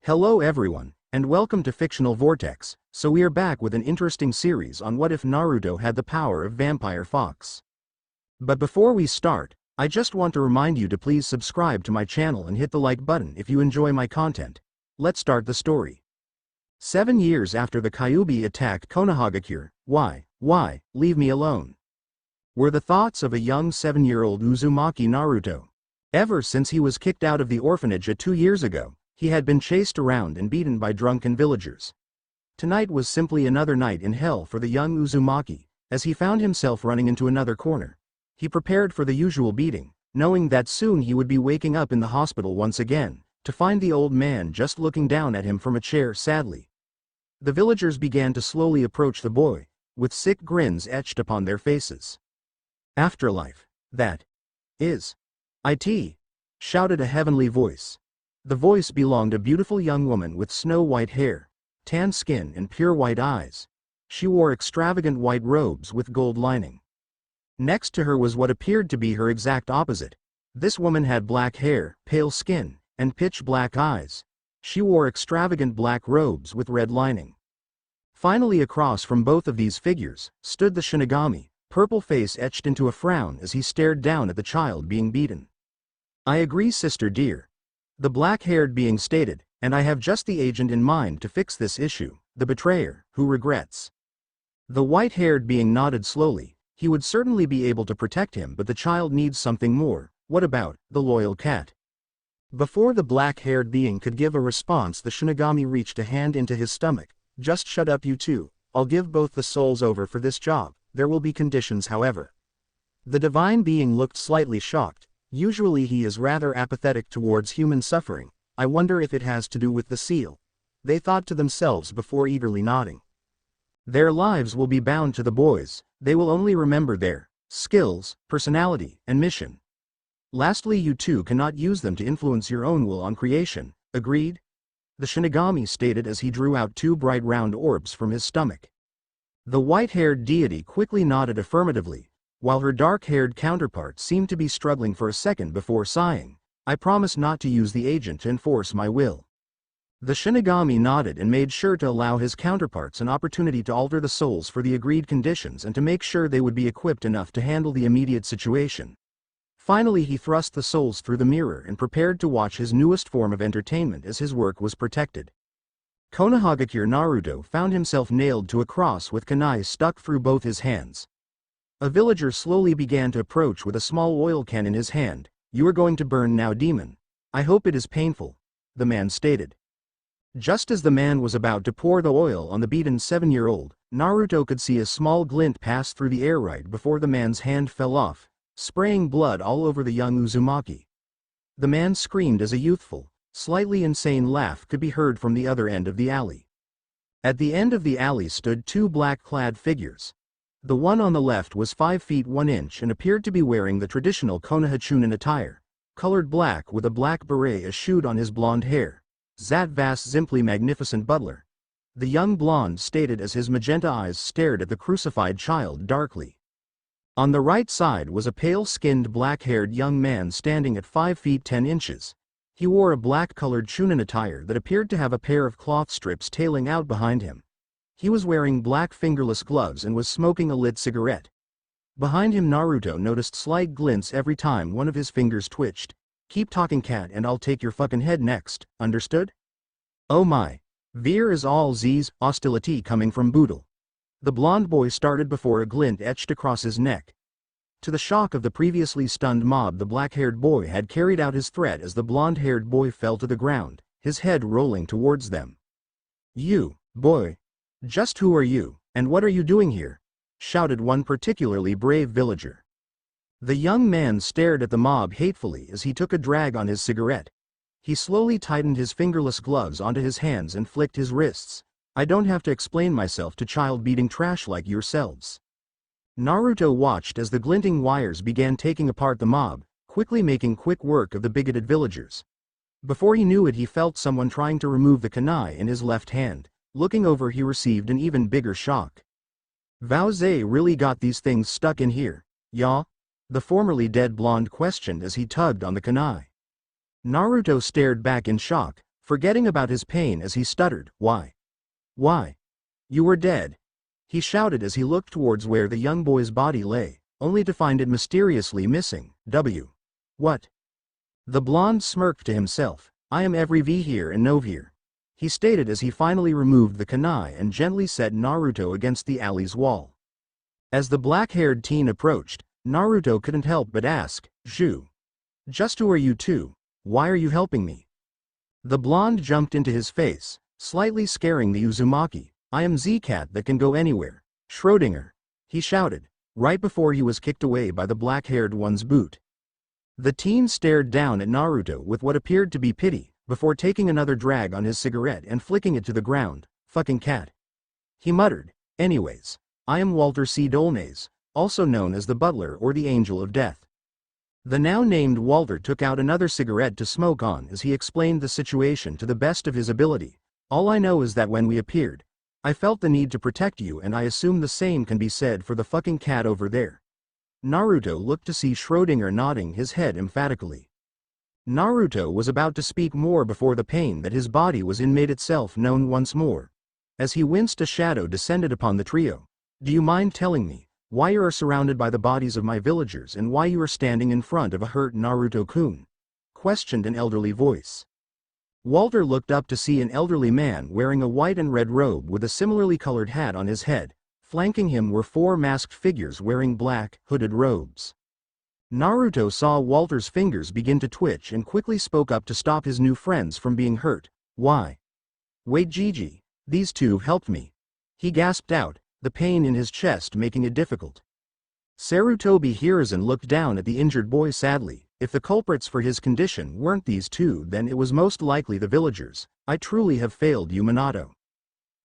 Hello everyone, and welcome to Fictional Vortex. So we are back with an interesting series on what if Naruto had the power of Vampire Fox. But before we start, I just want to remind you to please subscribe to my channel and hit the like button if you enjoy my content. Let's start the story. 7 years after the Kyuubi attacked Konohagakure, why, leave me alone? Were the thoughts of a young 7-year-old Uzumaki Naruto. Ever since he was kicked out of the orphanage 2 years ago, he had been chased around and beaten by drunken villagers. Tonight was simply another night in hell for the young Uzumaki, as he found himself running into another corner. He prepared for the usual beating, knowing that soon he would be waking up in the hospital once again, to find the old man just looking down at him from a chair sadly. The villagers began to slowly approach the boy, with sick grins etched upon their faces. Afterlife, that is it, shouted a heavenly voice. The voice belonged to a beautiful young woman with snow-white hair, tan skin and pure white eyes. She wore extravagant white robes with gold lining. Next to her was what appeared to be her exact opposite. This woman had black hair, pale skin, and pitch-black eyes. She wore extravagant black robes with red lining. Finally, across from both of these figures, stood the Shinigami, purple face etched into a frown as he stared down at the child being beaten. "I agree, sister dear," the black-haired being stated, "and I have just the agent in mind to fix this issue, the betrayer, who regrets." The white-haired being nodded slowly. He would certainly be able to protect him, but the child needs something more. What about the loyal cat? Before the black-haired being could give a response, the Shinigami reached a hand into his stomach. "Just shut up, you two. I'll give both the souls over for this job. There will be conditions, however." The divine being looked slightly shocked. Usually he is rather apathetic towards human suffering. I wonder if it has to do with the seal. They thought to themselves before eagerly nodding. Their lives will be bound to the boys. They will only remember their skills, personality, and mission. Lastly, you two cannot use them to influence your own will on creation. Agreed? The Shinigami stated as he drew out 2 bright round orbs from his stomach. The white-haired deity quickly nodded affirmatively, while her dark-haired counterpart seemed to be struggling for a second before sighing. "I promise not to use the agent to enforce my will." The Shinigami nodded and made sure to allow his counterparts an opportunity to alter the souls for the agreed conditions and to make sure they would be equipped enough to handle the immediate situation. Finally, he thrust the souls through the mirror and prepared to watch his newest form of entertainment as his work was protected. Konohagakure Naruto found himself nailed to a cross with kunai stuck through both his hands. A villager slowly began to approach with a small oil can in his hand. "You are going to burn now, demon. I hope it is painful," the man stated. Just as the man was about to pour the oil on the beaten 7-year-old, Naruto could see a small glint pass through the air right before the man's hand fell off, spraying blood all over the young Uzumaki. The man screamed as a youthful, slightly insane laugh could be heard from the other end of the alley. At the end of the alley stood 2 black-clad figures. The one on the left was 5 feet 1 inch and appeared to be wearing the traditional Konohachunin attire, colored black with a black beret eschewed on his blonde hair. "Zat vast simply magnificent butler," the young blonde stated as his magenta eyes stared at the crucified child darkly. On the right side was a pale-skinned black-haired young man standing at 5 feet 10 inches. He wore a black-colored chunin attire that appeared to have a pair of cloth strips tailing out behind him. He was wearing black fingerless gloves and was smoking a lit cigarette. Behind him, Naruto noticed slight glints every time one of his fingers twitched. "Keep talking, cat, and I'll take your fucking head next, understood?" "Oh my. Veer is all Z's hostility coming from Boodle." The blonde boy started before a glint etched across his neck. To the shock of the previously stunned mob, the black-haired boy had carried out his threat as the blonde-haired boy fell to the ground, his head rolling towards them. "You, boy. Just who are you, and what are you doing here?" shouted one particularly brave villager. The young man stared at the mob hatefully as he took a drag on his cigarette. He slowly tightened his fingerless gloves onto his hands and flicked his wrists. "I don't have to explain myself to child-beating trash like yourselves." Naruto watched as the glinting wires began taking apart the mob, quickly making quick work of the bigoted villagers. Before he knew it, he felt someone trying to remove the kunai in his left hand. Looking over, he received an even bigger shock. "Vowze really got these things stuck in here, ya?" the formerly dead blonde questioned as he tugged on the kunai. Naruto stared back in shock, forgetting about his pain as he stuttered, "Why? Why? You were dead," he shouted as he looked towards where the young boy's body lay, only to find it mysteriously missing. What? The blonde smirked to himself. "I am every V here and no here," he stated as he finally removed the kunai and gently set Naruto against the alley's wall. As the black-haired teen approached, Naruto couldn't help but ask, "Zhu, just who are you two? Why are you helping me?" The blonde jumped into his face, slightly scaring the Uzumaki. "I am Z-Cat that can go anywhere, Schrödinger," he shouted, right before he was kicked away by the black-haired one's boot. The teen stared down at Naruto with what appeared to be pity, before taking another drag on his cigarette and flicking it to the ground. "Fucking cat," he muttered. "Anyways, I am Walter C. Dolnays, also known as the Butler or the Angel of Death." The now-named Walter took out another cigarette to smoke on as he explained the situation to the best of his ability. "All I know is that when we appeared, I felt the need to protect you, and I assume the same can be said for the fucking cat over there." Naruto looked to see Schrödinger nodding his head emphatically. Naruto was about to speak more before the pain that his body was in made itself known once more. As he winced, a shadow descended upon the trio. "Do you mind telling me why you are surrounded by the bodies of my villagers and why you are standing in front of a hurt Naruto-kun?" questioned an elderly voice. Walter looked up to see an elderly man wearing a white and red robe with a similarly colored hat on his head. Flanking him were four masked figures wearing black, hooded robes. Naruto saw Walter's fingers begin to twitch and quickly spoke up to stop his new friends from being hurt. "Why? Wait, Gigi, these two helped me," he gasped out, the pain in his chest making it difficult. Sarutobi Hiruzen looked down at the injured boy sadly. "If the culprits for his condition weren't these two, then it was most likely the villagers. I truly have failed you, Minato.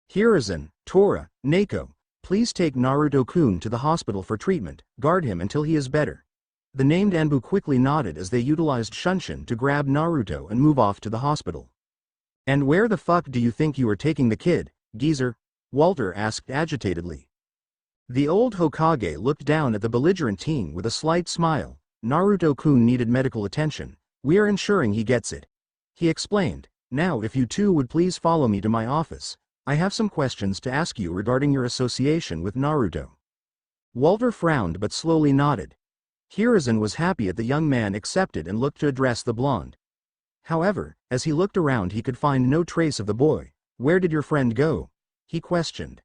Hiruzen, Tora, Nako, please take Naruto-kun to the hospital for treatment, guard him until he is better." The named Anbu quickly nodded as they utilized Shunshin to grab Naruto and move off to the hospital. "And where the fuck do you think you are taking the kid, geezer?" Walter asked agitatedly. The old Hokage looked down at the belligerent teen with a slight smile. "Naruto-kun needed medical attention. We are ensuring he gets it," he explained. "Now if you two would please follow me to my office, I have some questions to ask you regarding your association with Naruto." Walter frowned but slowly nodded. Hiruzen was happy at the young man accepted and looked to address the blonde. However, as he looked around he could find no trace of the boy. "Where did your friend go?" he questioned.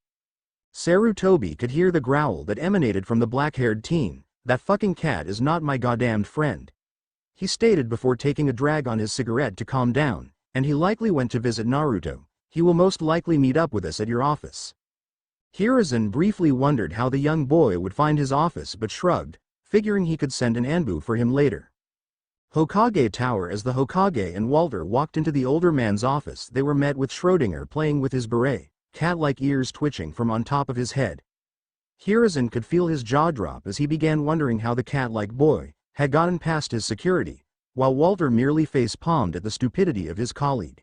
Sarutobi could hear the growl that emanated from the black-haired teen. "That fucking cat is not my goddamned friend," he stated before taking a drag on his cigarette to calm down, "and he likely went to visit Naruto. He will most likely meet up with us at your office." Hiruzen briefly wondered how the young boy would find his office but shrugged, figuring he could send an Anbu for him later. Hokage Tower. As the Hokage and Walter walked into the older man's office, they were met with Schrödinger playing with his beret, cat-like ears twitching from on top of his head. Hiruzen could feel his jaw drop as he began wondering how the cat-like boy had gotten past his security, while Walter merely face-palmed at the stupidity of his colleague.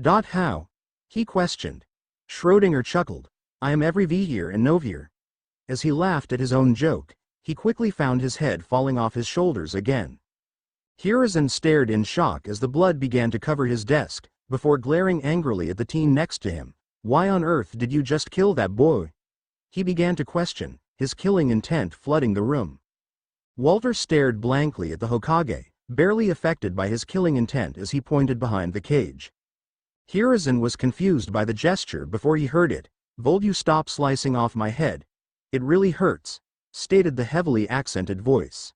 How? He questioned. Schrödinger chuckled. "I am every V here and no here." As he laughed at his own joke, he quickly found his head falling off his shoulders again. Hiruzen stared in shock as the blood began to cover his desk, before glaring angrily at the teen next to him. "Why on earth did you just kill that boy?" he began to question, his killing intent flooding the room. Walter stared blankly at the Hokage, barely affected by his killing intent as he pointed behind the cage. Hiruzen was confused by the gesture before he heard it. "Vold you stop slicing off my head? It really hurts," stated the heavily accented voice.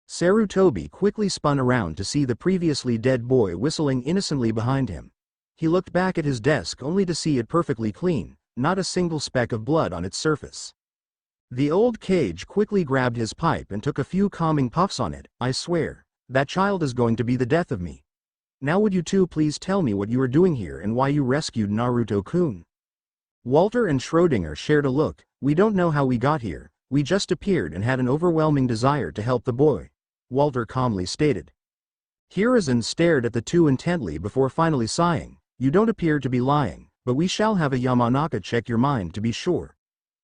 Sarutobi quickly spun around to see the previously dead boy whistling innocently behind him. He looked back at his desk only to see it perfectly clean, not a single speck of blood on its surface. The old cage quickly grabbed his pipe and took a few calming puffs on it. "I swear, that child is going to be the death of me. Now would you two please tell me what you are doing here and why you rescued Naruto-kun?" Walter and Schrödinger shared a look. "We don't know how we got here, we just appeared and had an overwhelming desire to help the boy," Walter calmly stated. Hiruzen stared at the two intently before finally sighing. "You don't appear to be lying, but we shall have a Yamanaka check your mind to be sure."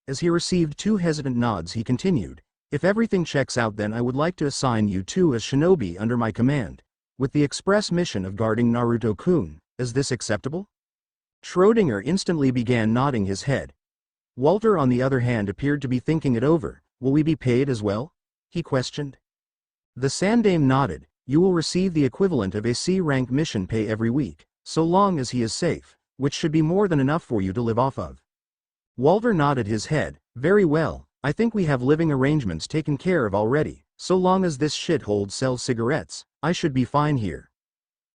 As he received two hesitant nods he continued, "If everything checks out then I would like to assign you two as shinobi under my command. with the express mission of guarding Naruto-kun. Is this acceptable? Schrödinger instantly began nodding his head. Walter on the other hand appeared to be thinking it over. Will we be paid as well? He questioned. The Sandame nodded. You will receive the equivalent of a C-rank mission pay every week, so long as he is safe, which should be more than enough for you to live off of. Walter nodded his head. Very well, I think we have living arrangements taken care of already, so long as this shithole sells cigarettes, I should be fine here.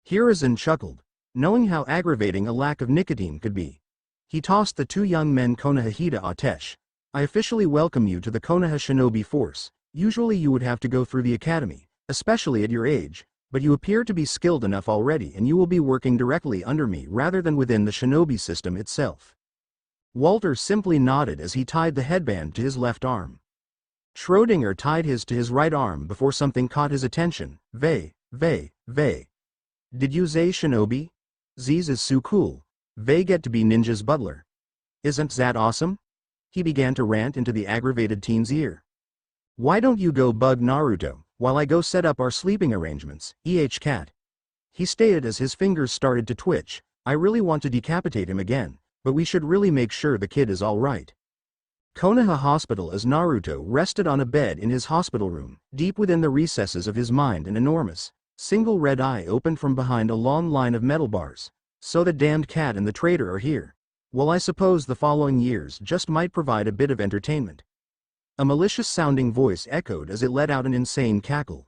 Hiruzen chuckled, knowing how aggravating a lack of nicotine could be. He tossed the two young men Konoha Hida Atesh. I officially welcome you to the Konoha Shinobi Force. Usually you would have to go through the academy, especially at your age, but you appear to be skilled enough already and you will be working directly under me rather than within the shinobi system itself. Walter simply nodded as he tied the headband to his left arm. Schrödinger tied his to his right arm before something caught his attention. Did you say shinobi? Z's is so cool. They get to be ninja's butler. Isn't that awesome? He began to rant into the aggravated teen's ear. Why don't you go bug Naruto, while I go set up our sleeping arrangements, cat? He stated as his fingers started to twitch. I really want to decapitate him again, but we should really make sure the kid is alright. Konoha Hospital. As Naruto rested on a bed in his hospital room, deep within the recesses of his mind an enormous, single red eye opened from behind a long line of metal bars. So the damned cat and the traitor are here. Well, I suppose the following years just might provide a bit of entertainment. A malicious-sounding voice echoed as it let out an insane cackle.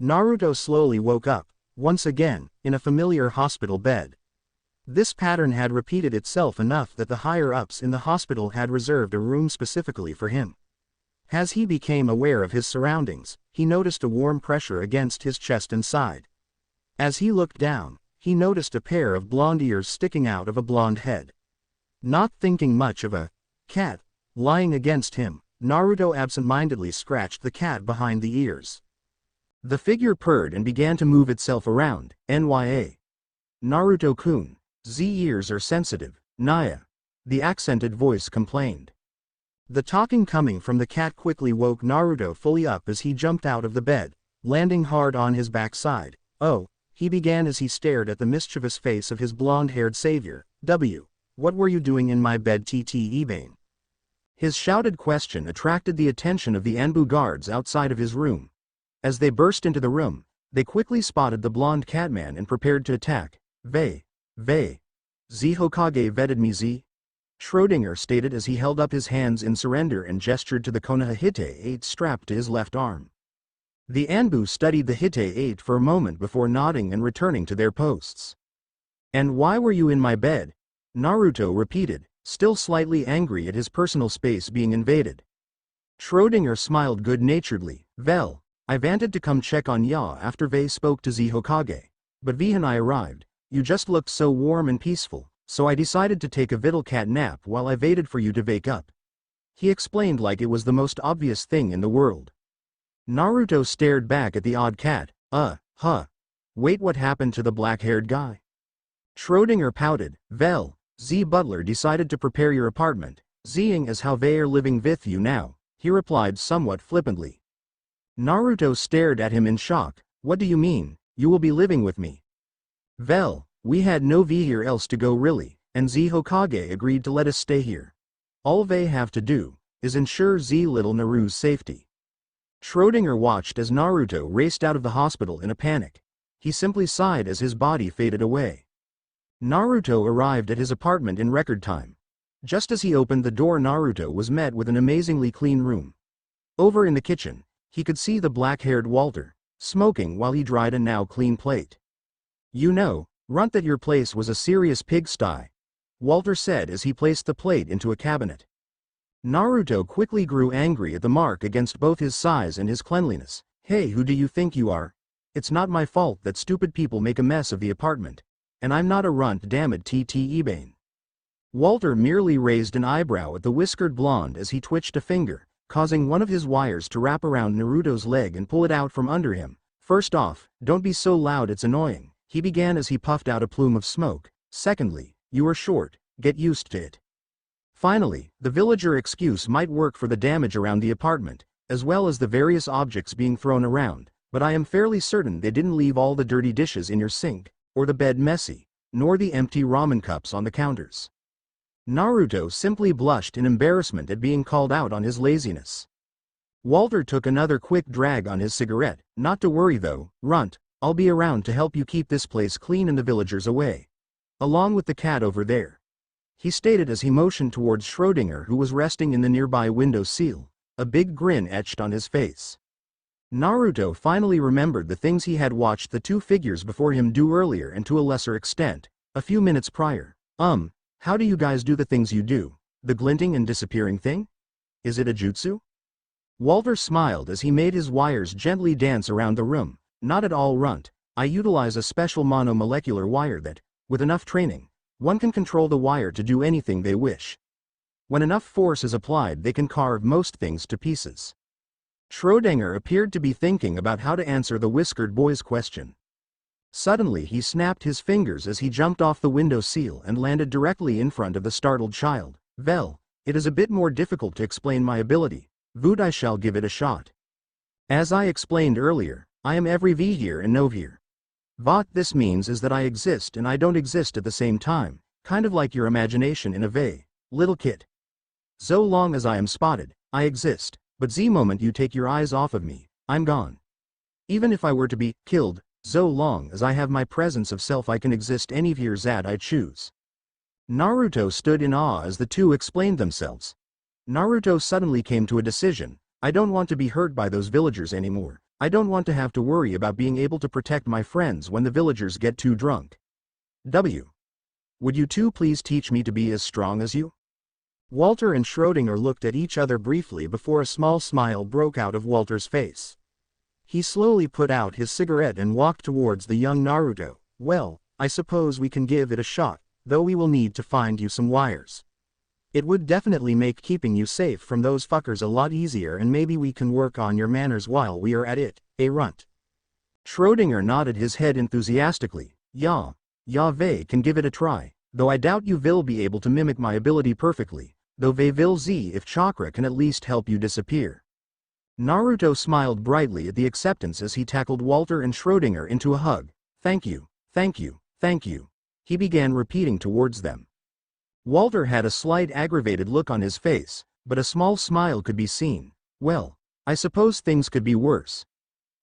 Naruto slowly woke up, once again, in a familiar hospital bed. This pattern had repeated itself enough that the higher-ups in the hospital had reserved a room specifically for him. As he became aware of his surroundings, he noticed a warm pressure against his chest and side. As he looked down, he noticed a pair of blonde ears sticking out of a blonde head. Not thinking much of a cat lying against him, Naruto absent-mindedly scratched the cat behind the ears. The figure purred and began to move itself around. Naruto-kun, Z ears are sensitive, Naya. The accented voice complained. The talking coming from the cat quickly woke Naruto fully up as he jumped out of the bed, landing hard on his backside. Oh, he began as he stared at the mischievous face of his blonde-haired savior. What were you doing in my bed, Ebane? His shouted question attracted the attention of the Anbu guards outside of his room. As they burst into the room, they quickly spotted the blonde catman and prepared to attack. Z Hokage vetted me Z? Schrödinger stated as he held up his hands in surrender and gestured to the Konoha Hite 8 strapped to his left arm. The Anbu studied the Hite 8 for a moment before nodding and returning to their posts. And why were you in my bed? Naruto repeated, still slightly angry at his personal space being invaded. Schrödinger smiled good-naturedly. Well, I wanted to come check on ya after they spoke to Z Hokage. But V and I arrived. You just looked so warm and peaceful, so I decided to take a little cat nap while I waited for you to wake up. He explained like it was the most obvious thing in the world. Naruto stared back at the odd cat. Wait, what happened to the black-haired guy? Schrödinger pouted. Well, Z Butler decided to prepare your apartment, seeing as how they are living with you now, he replied somewhat flippantly. Naruto stared at him in shock. What do you mean, you will be living with me? Well, we had no here else to go really, and Z Hokage agreed to let us stay here. All they have to do is ensure Z little Naru's safety. Schrödinger watched as Naruto raced out of the hospital in a panic. He simply sighed as his body faded away. Naruto arrived at his apartment in record time. Just as he opened the door, Naruto was met with an amazingly clean room. Over in the kitchen, he could see the black-haired Walter, smoking while he dried a now clean plate. You know, Runt, that your place was a serious pigsty, Walter said as he placed the plate into a cabinet. Naruto quickly grew angry at the mark against both his size and his cleanliness. Hey, who do you think you are? It's not my fault that stupid people make a mess of the apartment. And I'm not a runt, damn it, Ebane. Walter merely raised an eyebrow at the whiskered blonde as he twitched a finger, causing one of his wires to wrap around Naruto's leg and pull it out from under him. First off, don't be so loud, it's annoying, he began as he puffed out a plume of smoke. Secondly, you are short, get used to it. Finally, the villager excuse might work for the damage around the apartment, as well as the various objects being thrown around, But I am fairly certain they didn't leave all the dirty dishes in your sink, or the bed messy, nor the empty ramen cups on the counters. Naruto simply blushed in embarrassment at being called out on his laziness. Walter took another quick drag on his cigarette. Not to worry though, Runt, I'll be around to help you keep this place clean and the villagers away. Along with the cat over there, he stated as he motioned towards Schrödinger, who was resting in the nearby window sill, a big grin etched on his face. Naruto finally remembered the things he had watched the two figures before him do earlier and to a lesser extent, a few minutes prior. How do you guys do the things you do? The glinting and disappearing thing? Is it a jutsu? Walter smiled as he made his wires gently dance around the room. Not at all, Runt. I utilize a special monomolecular wire that, with enough training, one can control the wire to do anything they wish. When enough force is applied, they can carve most things to pieces. Schrödinger appeared to be thinking about how to answer the whiskered boy's question. Suddenly he snapped his fingers as he jumped off the window sill and landed directly in front of the startled child. Well, it is a bit more difficult to explain my ability, but I shall give it a shot. As I explained earlier, I am every V here and no here. What this means is that I exist and I don't exist at the same time, kind of like your imagination in a way, little kid. So long as I am spotted, I exist, but the moment you take your eyes off of me, I'm gone. Even if I were to be killed, so long as I have my presence of self, I can exist anywhere that I choose. Naruto stood in awe as the two explained themselves. Naruto suddenly came to a decision. I don't want to be hurt by those villagers anymore. I don't want to have to worry about being able to protect my friends when the villagers get too drunk. Would you two please teach me to be as strong as you? Walter and Schrödinger looked at each other briefly before a small smile broke out of Walter's face. He slowly put out his cigarette and walked towards the young Naruto. Well, I suppose we can give it a shot, though we will need to find you some wires. It would definitely make keeping you safe from those fuckers a lot easier, and maybe we can work on your manners while we are at it, Runt. Schrödinger nodded his head enthusiastically. Yeah, they can give it a try, though I doubt you will be able to mimic my ability perfectly, though they will see if chakra can at least help you disappear. Naruto smiled brightly at the acceptance as he tackled Walter and Schrödinger into a hug. Thank you, thank you, thank you. He began repeating towards them. Walter had a slight aggravated look on his face, but a small smile could be seen. Well, I suppose things could be worse.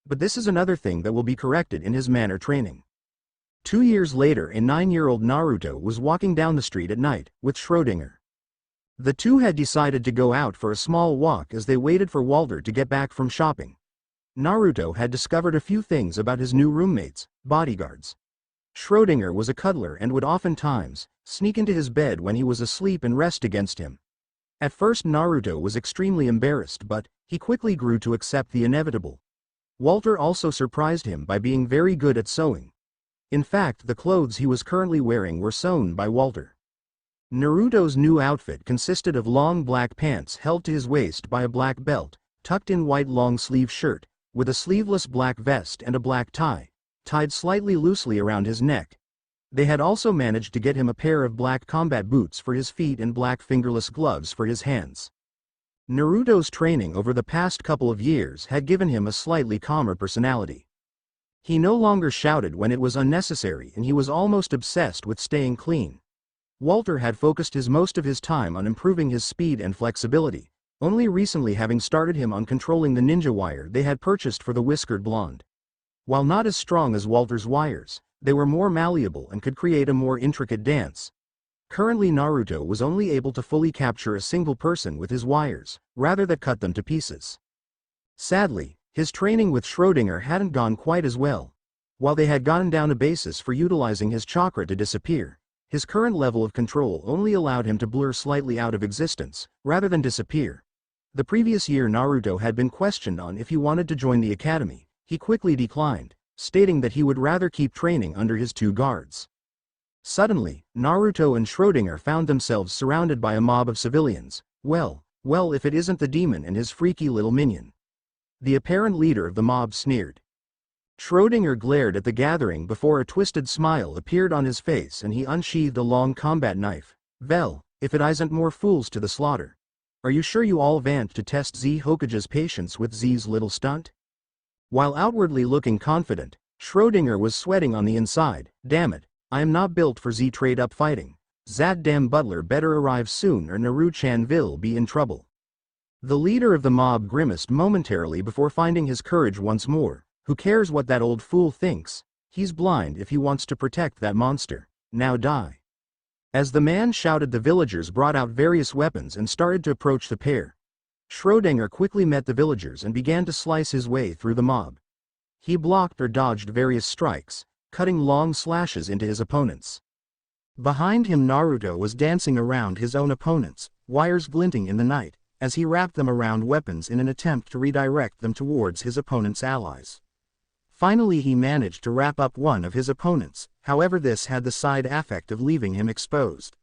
But this is another thing that will be corrected in his manner training. 2 years later, a 9-year-old Naruto was walking down the street at night with Schrödinger. The two had decided to go out for a small walk as they waited for Walter to get back from shopping. Naruto had discovered a few things about his new roommates, bodyguards. Schrödinger was a cuddler and would oftentimes sneak into his bed when he was asleep and rest against him. At first Naruto was extremely embarrassed, but he quickly grew to accept the inevitable. Walter also surprised him by being very good at sewing. In fact, the clothes he was currently wearing were sewn by Walter. Naruto's new outfit consisted of long black pants held to his waist by a black belt, tucked in white long-sleeve shirt, with a sleeveless black vest and a black tie, tied slightly loosely around his neck. They had also managed to get him a pair of black combat boots for his feet and black fingerless gloves for his hands. Naruto's training over the past couple of years had given him a slightly calmer personality. He no longer shouted when it was unnecessary, and he was almost obsessed with staying clean. Walter had focused most of his time on improving his speed and flexibility, only recently having started him on controlling the ninja wire they had purchased for the whiskered blonde. While not as strong as Walter's wires, they were more malleable and could create a more intricate dance. Currently Naruto was only able to fully capture a single person with his wires, rather than cut them to pieces. Sadly, his training with Schrödinger hadn't gone quite as well. While they had gotten down a basis for utilizing his chakra to disappear, his current level of control only allowed him to blur slightly out of existence, rather than disappear. The previous year Naruto had been questioned on if he wanted to join the academy. He quickly declined, stating that he would rather keep training under his two guards. Suddenly, Naruto and Schrödinger found themselves surrounded by a mob of civilians. Well, if it isn't the demon and his freaky little minion. The apparent leader of the mob sneered. Schrödinger glared at the gathering before a twisted smile appeared on his face and he unsheathed a long combat knife. Well, if it isn't more fools to the slaughter. Are you sure you all want to test Z Hokage's patience with Z's little stunt? While outwardly looking confident, Schrödinger was sweating on the inside. Damn it, I am not built for Z-trade up fighting. Zat damn butler better arrive soon or Naruto-chan will be in trouble. The leader of the mob grimaced momentarily before finding his courage once more. Who cares what that old fool thinks? He's blind if he wants to protect that monster. Now die. As the man shouted, the villagers brought out various weapons and started to approach the pair. Schrödinger quickly met the villagers and began to slice his way through the mob. He blocked or dodged various strikes, cutting long slashes into his opponents. Behind him, Naruto was dancing around his own opponents, wires glinting in the night, as he wrapped them around weapons in an attempt to redirect them towards his opponent's allies. Finally he managed to wrap up one of his opponents, however this had the side effect of leaving him exposed.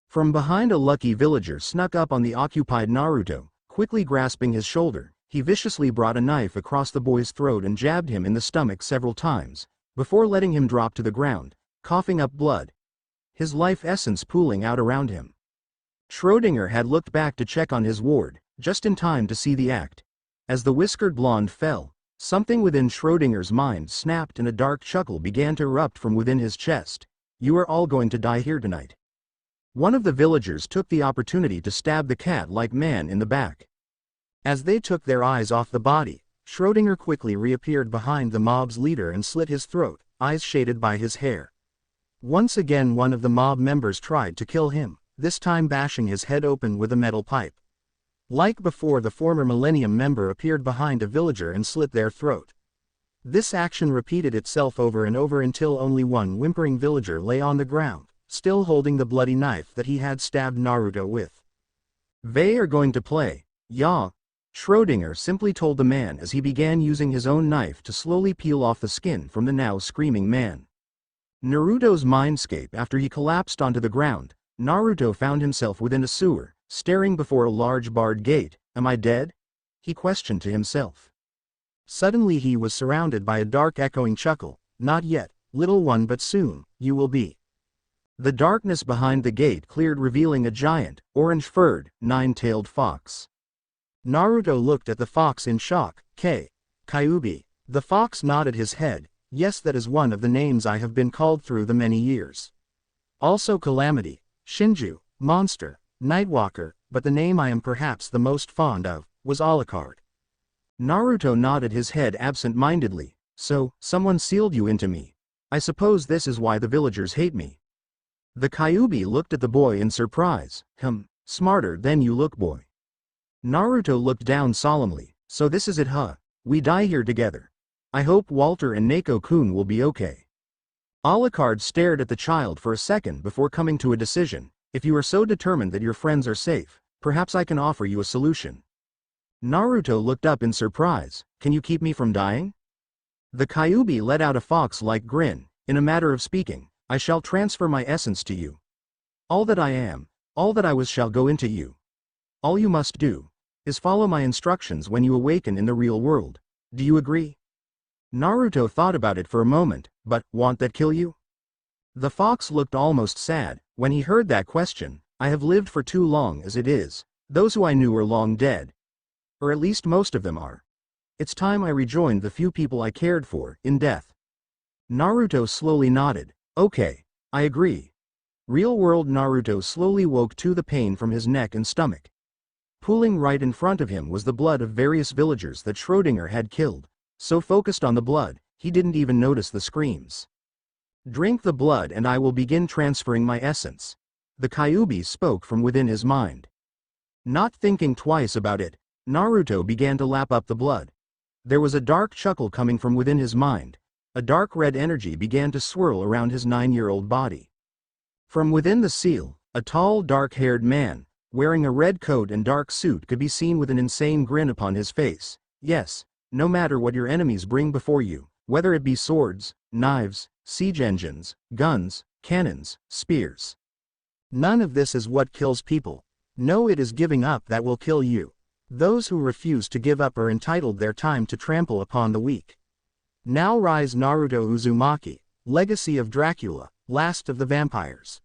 From behind, a lucky villager snuck up on the occupied Naruto. Quickly grasping his shoulder, he viciously brought a knife across the boy's throat and jabbed him in the stomach several times, before letting him drop to the ground, coughing up blood, his life essence pooling out around him. Schrödinger had looked back to check on his ward, just in time to see the act. As the whiskered blonde fell, something within Schrödinger's mind snapped and a dark chuckle began to erupt from within his chest. You are all going to die here tonight. One of the villagers took the opportunity to stab the cat-like man in the back. As they took their eyes off the body, Schrödinger quickly reappeared behind the mob's leader and slit his throat, eyes shaded by his hair. Once again one of the mob members tried to kill him, this time bashing his head open with a metal pipe. Like before, the former Millennium member appeared behind a villager and slit their throat. This action repeated itself over and over until only one whimpering villager lay on the ground, still holding the bloody knife that he had stabbed Naruto with. They are going to play, yeah, Schrödinger simply told the man as he began using his own knife to slowly peel off the skin from the now screaming man. Naruto's mindscape. After he collapsed onto the ground, Naruto found himself within a sewer, staring before a large barred gate. Am I dead? He questioned to himself. Suddenly he was surrounded by a dark echoing chuckle. Not yet, little one, but soon, you will be. The darkness behind the gate cleared, revealing a giant, orange-furred, nine-tailed fox. Naruto looked at the fox in shock. Kyuubi. The fox nodded his head. Yes, that is one of the names I have been called through the many years. Also Calamity, Shinju, Monster, Nightwalker, but the name I am perhaps the most fond of was Alucard. Naruto nodded his head absent-mindedly. So, someone sealed you into me. I suppose this is why the villagers hate me. The Kyuubi looked at the boy in surprise. Smarter than you look, boy. Naruto looked down solemnly. So this is it, huh? We die here together. I hope Walter and Neko-kun will be okay. Alucard stared at the child for a second before coming to a decision. If you are so determined that your friends are safe, perhaps I can offer you a solution. Naruto looked up in surprise. Can you keep me from dying? The Kyuubi let out a fox-like grin. In a matter of speaking, I shall transfer my essence to you. All that I am, all that I was shall go into you. All you must do is follow my instructions when you awaken in the real world. Do you agree? Naruto thought about it for a moment. But, won't that kill you? The fox looked almost sad when he heard that question. I have lived for too long as it is. Those who I knew are long dead. Or at least most of them are. It's time I rejoined the few people I cared for in death. Naruto slowly nodded. Okay, I agree. Real-world Naruto slowly woke to the pain from his neck and stomach. Pooling right in front of him was the blood of various villagers that Schrödinger had killed. So focused on the blood, he didn't even notice the screams. Drink the blood and I will begin transferring my essence. The Kyuubi spoke from within his mind. Not thinking twice about it, Naruto began to lap up the blood. There was a dark chuckle coming from within his mind. A dark red energy began to swirl around his 9-year-old body. From within the seal, a tall dark-haired man, wearing a red coat and dark suit, could be seen with an insane grin upon his face. Yes, no matter what your enemies bring before you, whether it be swords, knives, siege engines, guns, cannons, spears. None of this is what kills people. No, it is giving up that will kill you. Those who refuse to give up are entitled their time to trample upon the weak. Now rise, Naruto Uzumaki, legacy of Dracula, last of the vampires.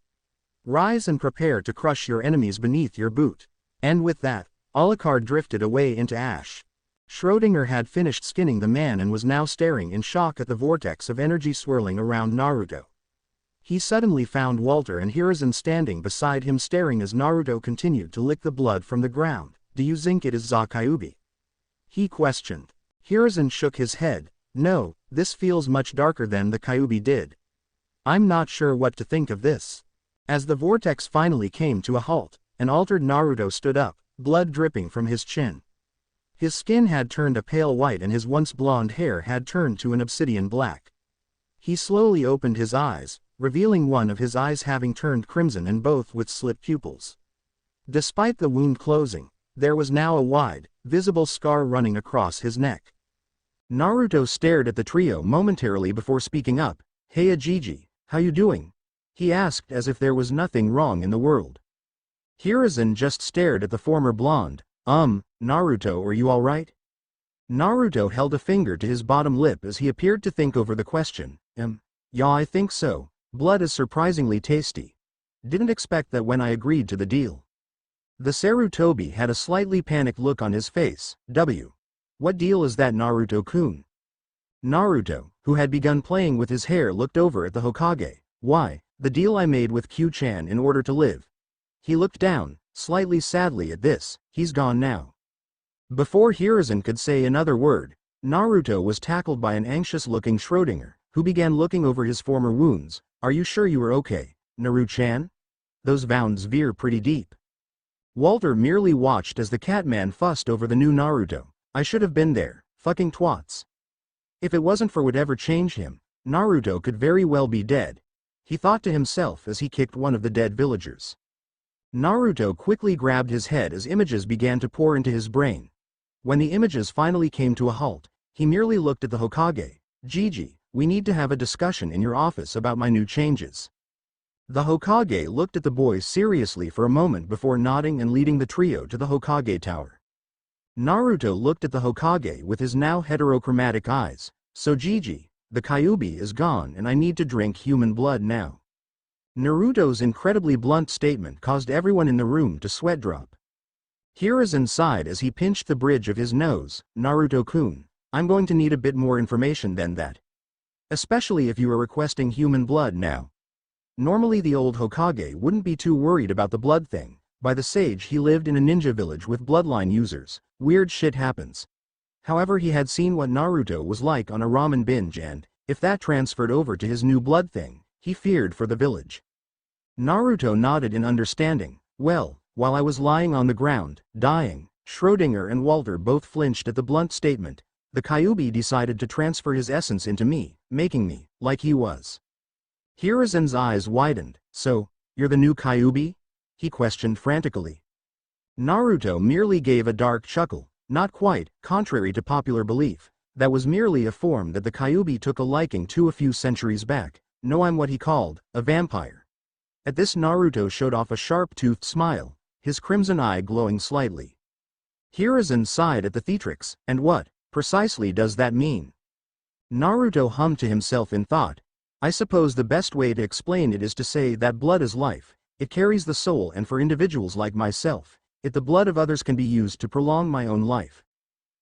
Rise and prepare to crush your enemies beneath your boot. And with that, Alucard drifted away into ash. Schrödinger had finished skinning the man and was now staring in shock at the vortex of energy swirling around Naruto. He suddenly found Walter and Hiruzen standing beside him staring as Naruto continued to lick the blood from the ground. "Do you think it is Kyuubi?" he questioned. Hiruzen shook his head. "No, this feels much darker than the Kyuubi did. I'm not sure what to think of this." As the vortex finally came to a halt, an altered Naruto stood up, blood dripping from his chin. His skin had turned a pale white and his once blonde hair had turned to an obsidian black. He slowly opened his eyes, revealing one of his eyes having turned crimson and both with slit pupils. Despite the wound closing, there was now a wide, visible scar running across his neck. Naruto stared at the trio momentarily before speaking up. "Hey Ajiji, how you doing?" he asked as if there was nothing wrong in the world. Hiruzen just stared at the former blonde. Naruto, are you alright?" Naruto held a finger to his bottom lip as he appeared to think over the question. Yeah, I think so. Blood is surprisingly tasty. Didn't expect that when I agreed to the deal." The Sarutobi had a slightly panicked look on his face. What deal is that, Naruto-kun?" Naruto, who had begun playing with his hair, looked over at the Hokage. "Why, the deal I made with Q-chan in order to live." He looked down, slightly sadly at this. "He's gone now." Before Hiruzen could say another word, Naruto was tackled by an anxious-looking Schrödinger, who began looking over his former wounds. "Are you sure you are okay, Naru-chan? Those wounds veer pretty deep." Walter merely watched as the Catman fussed over the new Naruto. "I should have been there, fucking twats. If it wasn't for whatever changed him, Naruto could very well be dead," he thought to himself as he kicked one of the dead villagers. Naruto quickly grabbed his head as images began to pour into his brain. When the images finally came to a halt, he merely looked at the Hokage. "Gigi, we need to have a discussion in your office about my new changes." The Hokage looked at the boys seriously for a moment before nodding and leading the trio to the Hokage tower. Naruto looked at the Hokage with his now heterochromatic eyes. "So Gigi, the Kyuubi is gone and I need to drink human blood now." Naruto's incredibly blunt statement caused everyone in the room to sweat drop. Hiruzen sighed as he pinched the bridge of his nose. "Naruto-kun, I'm going to need a bit more information than that. Especially if you are requesting human blood now." Normally the old Hokage wouldn't be too worried about the blood thing. By the sage he lived in a ninja village with bloodline users. Weird shit happens. However, he had seen what Naruto was like on a ramen binge and, if that transferred over to his new blood thing, he feared for the village. Naruto nodded in understanding. "Well, while I was lying on the ground, dying," Schrödinger and Walter both flinched at the blunt statement. "The Kyuubi decided to transfer his essence into me, making me, like he was." Hiruzen's eyes widened. "So, you're the new Kyuubi?" he questioned frantically. Naruto merely gave a dark chuckle. "Not quite, contrary to popular belief. That was merely a form that the Kyuubi took a liking to a few centuries back. No, I'm what he called a vampire." At this Naruto showed off a sharp-toothed smile, his crimson eye glowing slightly. Hiruzen sighed at the theatrics. "And what, precisely, does that mean?" Naruto hummed to himself in thought. "I suppose the best way to explain it is to say that blood is life. It carries the soul, and for individuals like myself, the blood of others can be used to prolong my own life.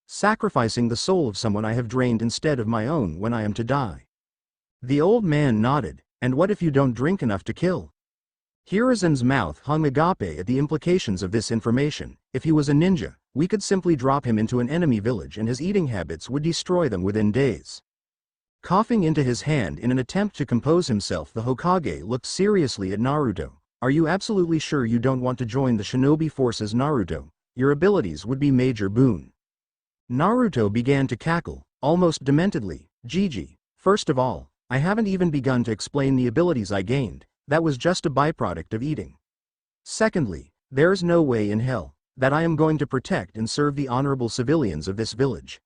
Sacrificing the soul of someone I have drained instead of my own when I am to die." The old man nodded. "And what if you don't drink enough to kill?" Hiruzen's mouth hung agape at the implications of this information. "If he was a ninja, we could simply drop him into an enemy village and his eating habits would destroy them within days." Coughing into his hand in an attempt to compose himself, the Hokage looked seriously at Naruto. "Are you absolutely sure you don't want to join the shinobi forces, Naruto? Your abilities would be major boon." Naruto began to cackle, almost dementedly. "Gigi, first of all, I haven't even begun to explain the abilities I gained. That was just a byproduct of eating. Secondly, there's no way in hell that I am going to protect and serve the honorable civilians of this village."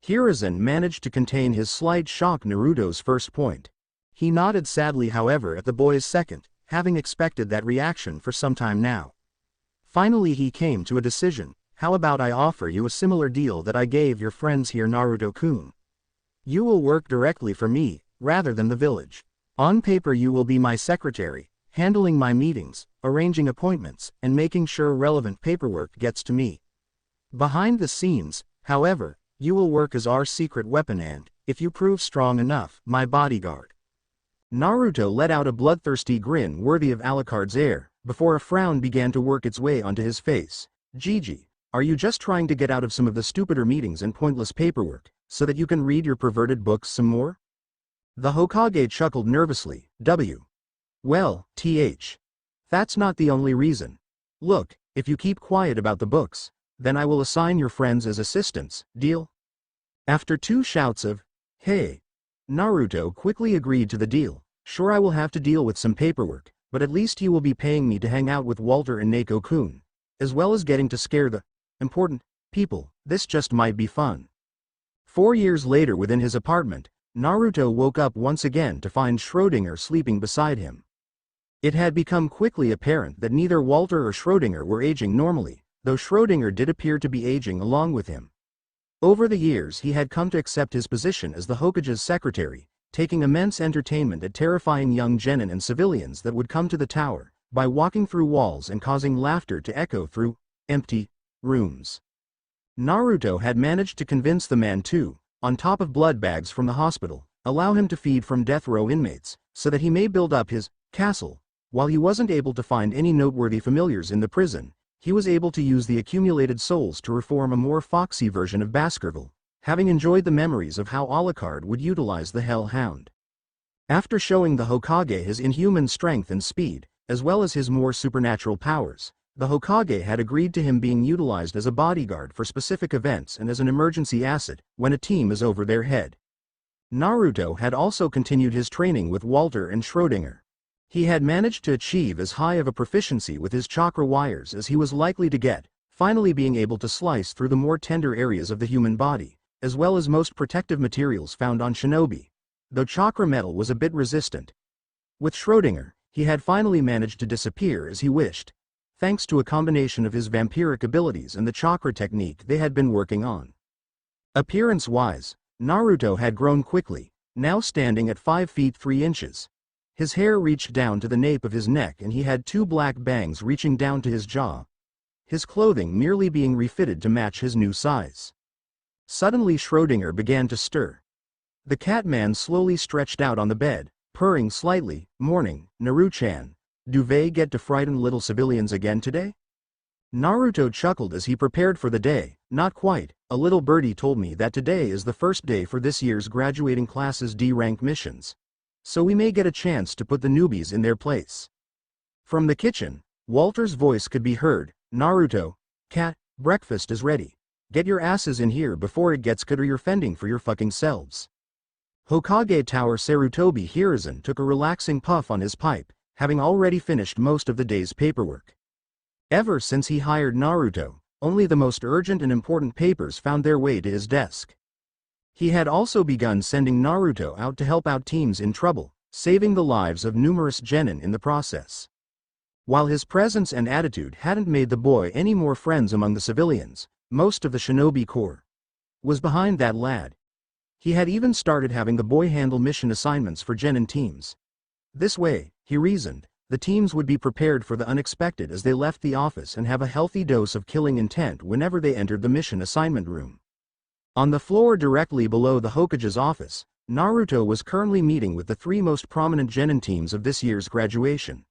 Hiruzen managed to contain his slight shock Naruto's first point. He nodded sadly, however, at the boy's second, having expected that reaction for some time now. Finally he came to a decision. "How about I offer you a similar deal that I gave your friends here, Naruto-kun? You will work directly for me, rather than the village. On paper you will be my secretary, handling my meetings, arranging appointments, and making sure relevant paperwork gets to me. Behind the scenes, However, you will work as our secret weapon and, if you prove strong enough, my bodyguard." Naruto let out a bloodthirsty grin worthy of Alucard's heir, before a frown began to work its way onto his face. "Gigi, are you just trying to get out of some of the stupider meetings and pointless paperwork, so that you can read your perverted books some more?" The Hokage chuckled nervously. Well, that's not the only reason. Look, if you keep quiet about the books, then I will assign your friends as assistants, deal?" After 2 shouts of, "Hey!" Naruto quickly agreed to the deal. "Sure, I will have to deal with some paperwork, but at least you will be paying me to hang out with Walter and Neko-kun, as well as getting to scare the important people. This just might be fun." 4 years later, within his apartment, Naruto woke up once again to find Schrödinger sleeping beside him. It had become quickly apparent that neither Walter or Schrödinger were aging normally, though Schrödinger did appear to be aging along with him. Over the years he had come to accept his position as the Hokage's secretary, taking immense entertainment at terrifying young genin and civilians that would come to the tower, by walking through walls and causing laughter to echo through empty rooms. Naruto had managed to convince the man to, on top of blood bags from the hospital, allow him to feed from death row inmates, so that he may build up his castle. While he wasn't able to find any noteworthy familiars in the prison, he was able to use the accumulated souls to reform a more foxy version of Baskerville, having enjoyed the memories of how Alucard would utilize the Hellhound. After showing the Hokage his inhuman strength and speed, as well as his more supernatural powers, the Hokage had agreed to him being utilized as a bodyguard for specific events and as an emergency asset when a team is over their head. Naruto had also continued his training with Walter and Schrödinger. He had managed to achieve as high of a proficiency with his chakra wires as he was likely to get, finally being able to slice through the more tender areas of the human body, as well as most protective materials found on shinobi, though chakra metal was a bit resistant. With Schrödinger, he had finally managed to disappear as he wished, thanks to a combination of his vampiric abilities and the chakra technique they had been working on. Appearance-wise, Naruto had grown quickly, now standing at 5 feet 3 inches. His hair reached down to the nape of his neck and he had 2 black bangs reaching down to his jaw. His clothing merely being refitted to match his new size. Suddenly Schrödinger began to stir. The Catman slowly stretched out on the bed, purring slightly. "Morning, Naru-chan. Do they get to frighten little civilians again today?" Naruto chuckled as he prepared for the day. "Not quite. A little birdie told me that today is the first day for this year's graduating class's D-rank missions. So we may get a chance to put the newbies in their place." From the kitchen, Walter's voice could be heard. "Naruto, cat, breakfast is ready. Get your asses in here before it gets good or you're fending for your fucking selves." Hokage Tower Sarutobi Hiruzen took a relaxing puff on his pipe, having already finished most of the day's paperwork. Ever since he hired Naruto, only the most urgent and important papers found their way to his desk. He had also begun sending Naruto out to help out teams in trouble, saving the lives of numerous genin in the process. While his presence and attitude hadn't made the boy any more friends among the civilians, most of the shinobi corps was behind that lad. He had even started having the boy handle mission assignments for genin teams. This way, he reasoned, the teams would be prepared for the unexpected as they left the office and have a healthy dose of killing intent whenever they entered the mission assignment room. On the floor directly below the Hokage's office, Naruto was currently meeting with the 3 most prominent genin teams of this year's graduation.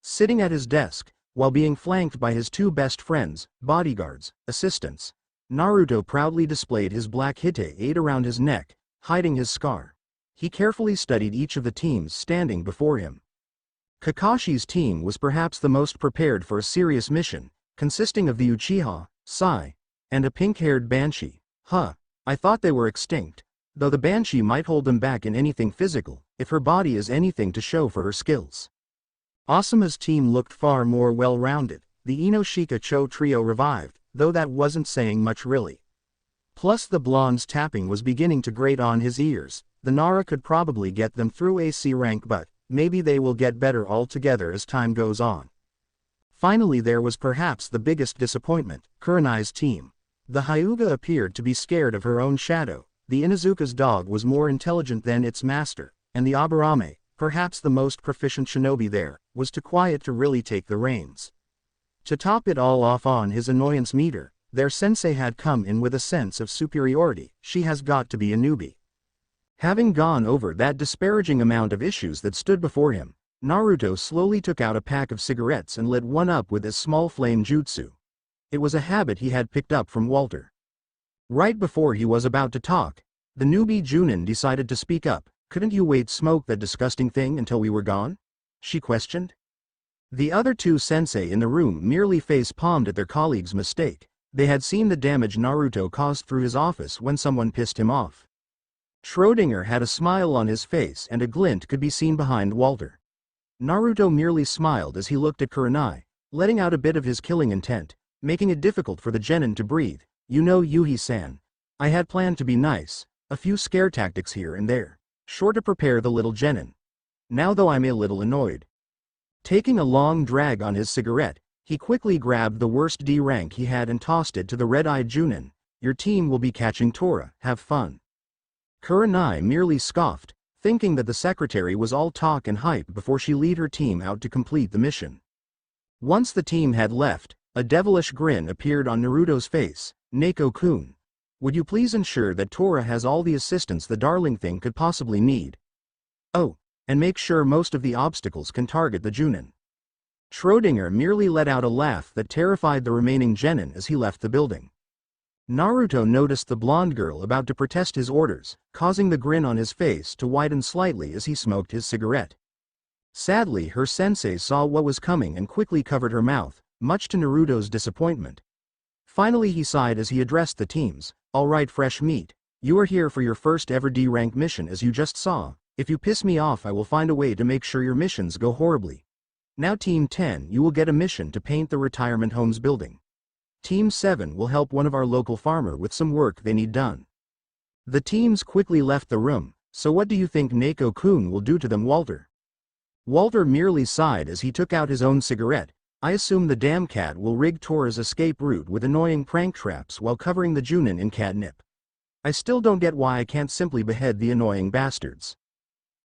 Sitting at his desk, while being flanked by his 2 best friends, bodyguards, assistants, Naruto proudly displayed his black hite around his neck, hiding his scar. He carefully studied each of the teams standing before him. Kakashi's team was perhaps the most prepared for a serious mission, consisting of the Uchiha, Sai, and a pink-haired Banshee. I thought they were extinct, though the Banshee might hold them back in anything physical, if her body is anything to show for her skills. Asuma's team looked far more well-rounded. The Inoshika Cho trio revived, though that wasn't saying much really. Plus the blonde's tapping was beginning to grate on his ears. The Nara could probably get them through AC rank, but maybe they will get better altogether as time goes on. Finally, there was perhaps the biggest disappointment, Kurenai's team. The Hyuga appeared to be scared of her own shadow. The Inuzuka's dog was more intelligent than its master, and the Aburame, perhaps the most proficient shinobi there, was too quiet to really take the reins. To top it all off on his annoyance meter, Their sensei had come in with a sense of superiority. She has got to be a newbie. Having gone over that disparaging amount of issues that stood before him, Naruto slowly took out a pack of cigarettes and lit one up with his small flame jutsu. It was a habit he had picked up from Walter. Right before he was about to talk, the newbie Junin decided to speak up. "Couldn't you wait smoke that disgusting thing until we were gone?" she questioned. The other two sensei in the room merely face-palmed at their colleague's mistake. They had seen the damage Naruto caused through his office when someone pissed him off. Schrödinger had a smile on his face and a glint could be seen behind Walter. Naruto merely smiled as he looked at Kurenai, letting out a bit of his killing intent, making it difficult for the genin to breathe. "You know, Yuhi-san, I had planned to be nice, a few scare tactics here and there, sure to prepare the little genin. Now though I'm a little annoyed." Taking a long drag on his cigarette, he quickly grabbed the worst D rank he had and tossed it to the red-eyed Junin. "Your team will be catching Tora, have fun." Kurenai merely scoffed, thinking that the secretary was all talk and hype before she led her team out to complete the mission. Once the team had left, a devilish grin appeared on Naruto's face. "Neko-kun, would you please ensure that Tora has all the assistance the darling thing could possibly need? Oh, and make sure most of the obstacles can target the Junin." Schrödinger merely let out a laugh that terrified the remaining genin as he left the building. Naruto noticed the blonde girl about to protest his orders, causing the grin on his face to widen slightly as he smoked his cigarette. Sadly, her sensei saw what was coming and quickly covered her mouth, much to Naruto's disappointment. Finally he sighed as he addressed the teams. "All right, fresh meat, you are here for your first ever D-rank mission as you just saw. If you piss me off I will find a way to make sure your missions go horribly. Now Team 10, you will get a mission to paint the retirement homes building. Team 7 will help one of our local farmer with some work they need done." The teams quickly left the room. "So what do you think Neko-kun will do to them, Walter?" Walter merely sighed as he took out his own cigarette. "I assume the damn cat will rig Tora's escape route with annoying prank traps while covering the Junin in catnip. I still don't get why I can't simply behead the annoying bastards."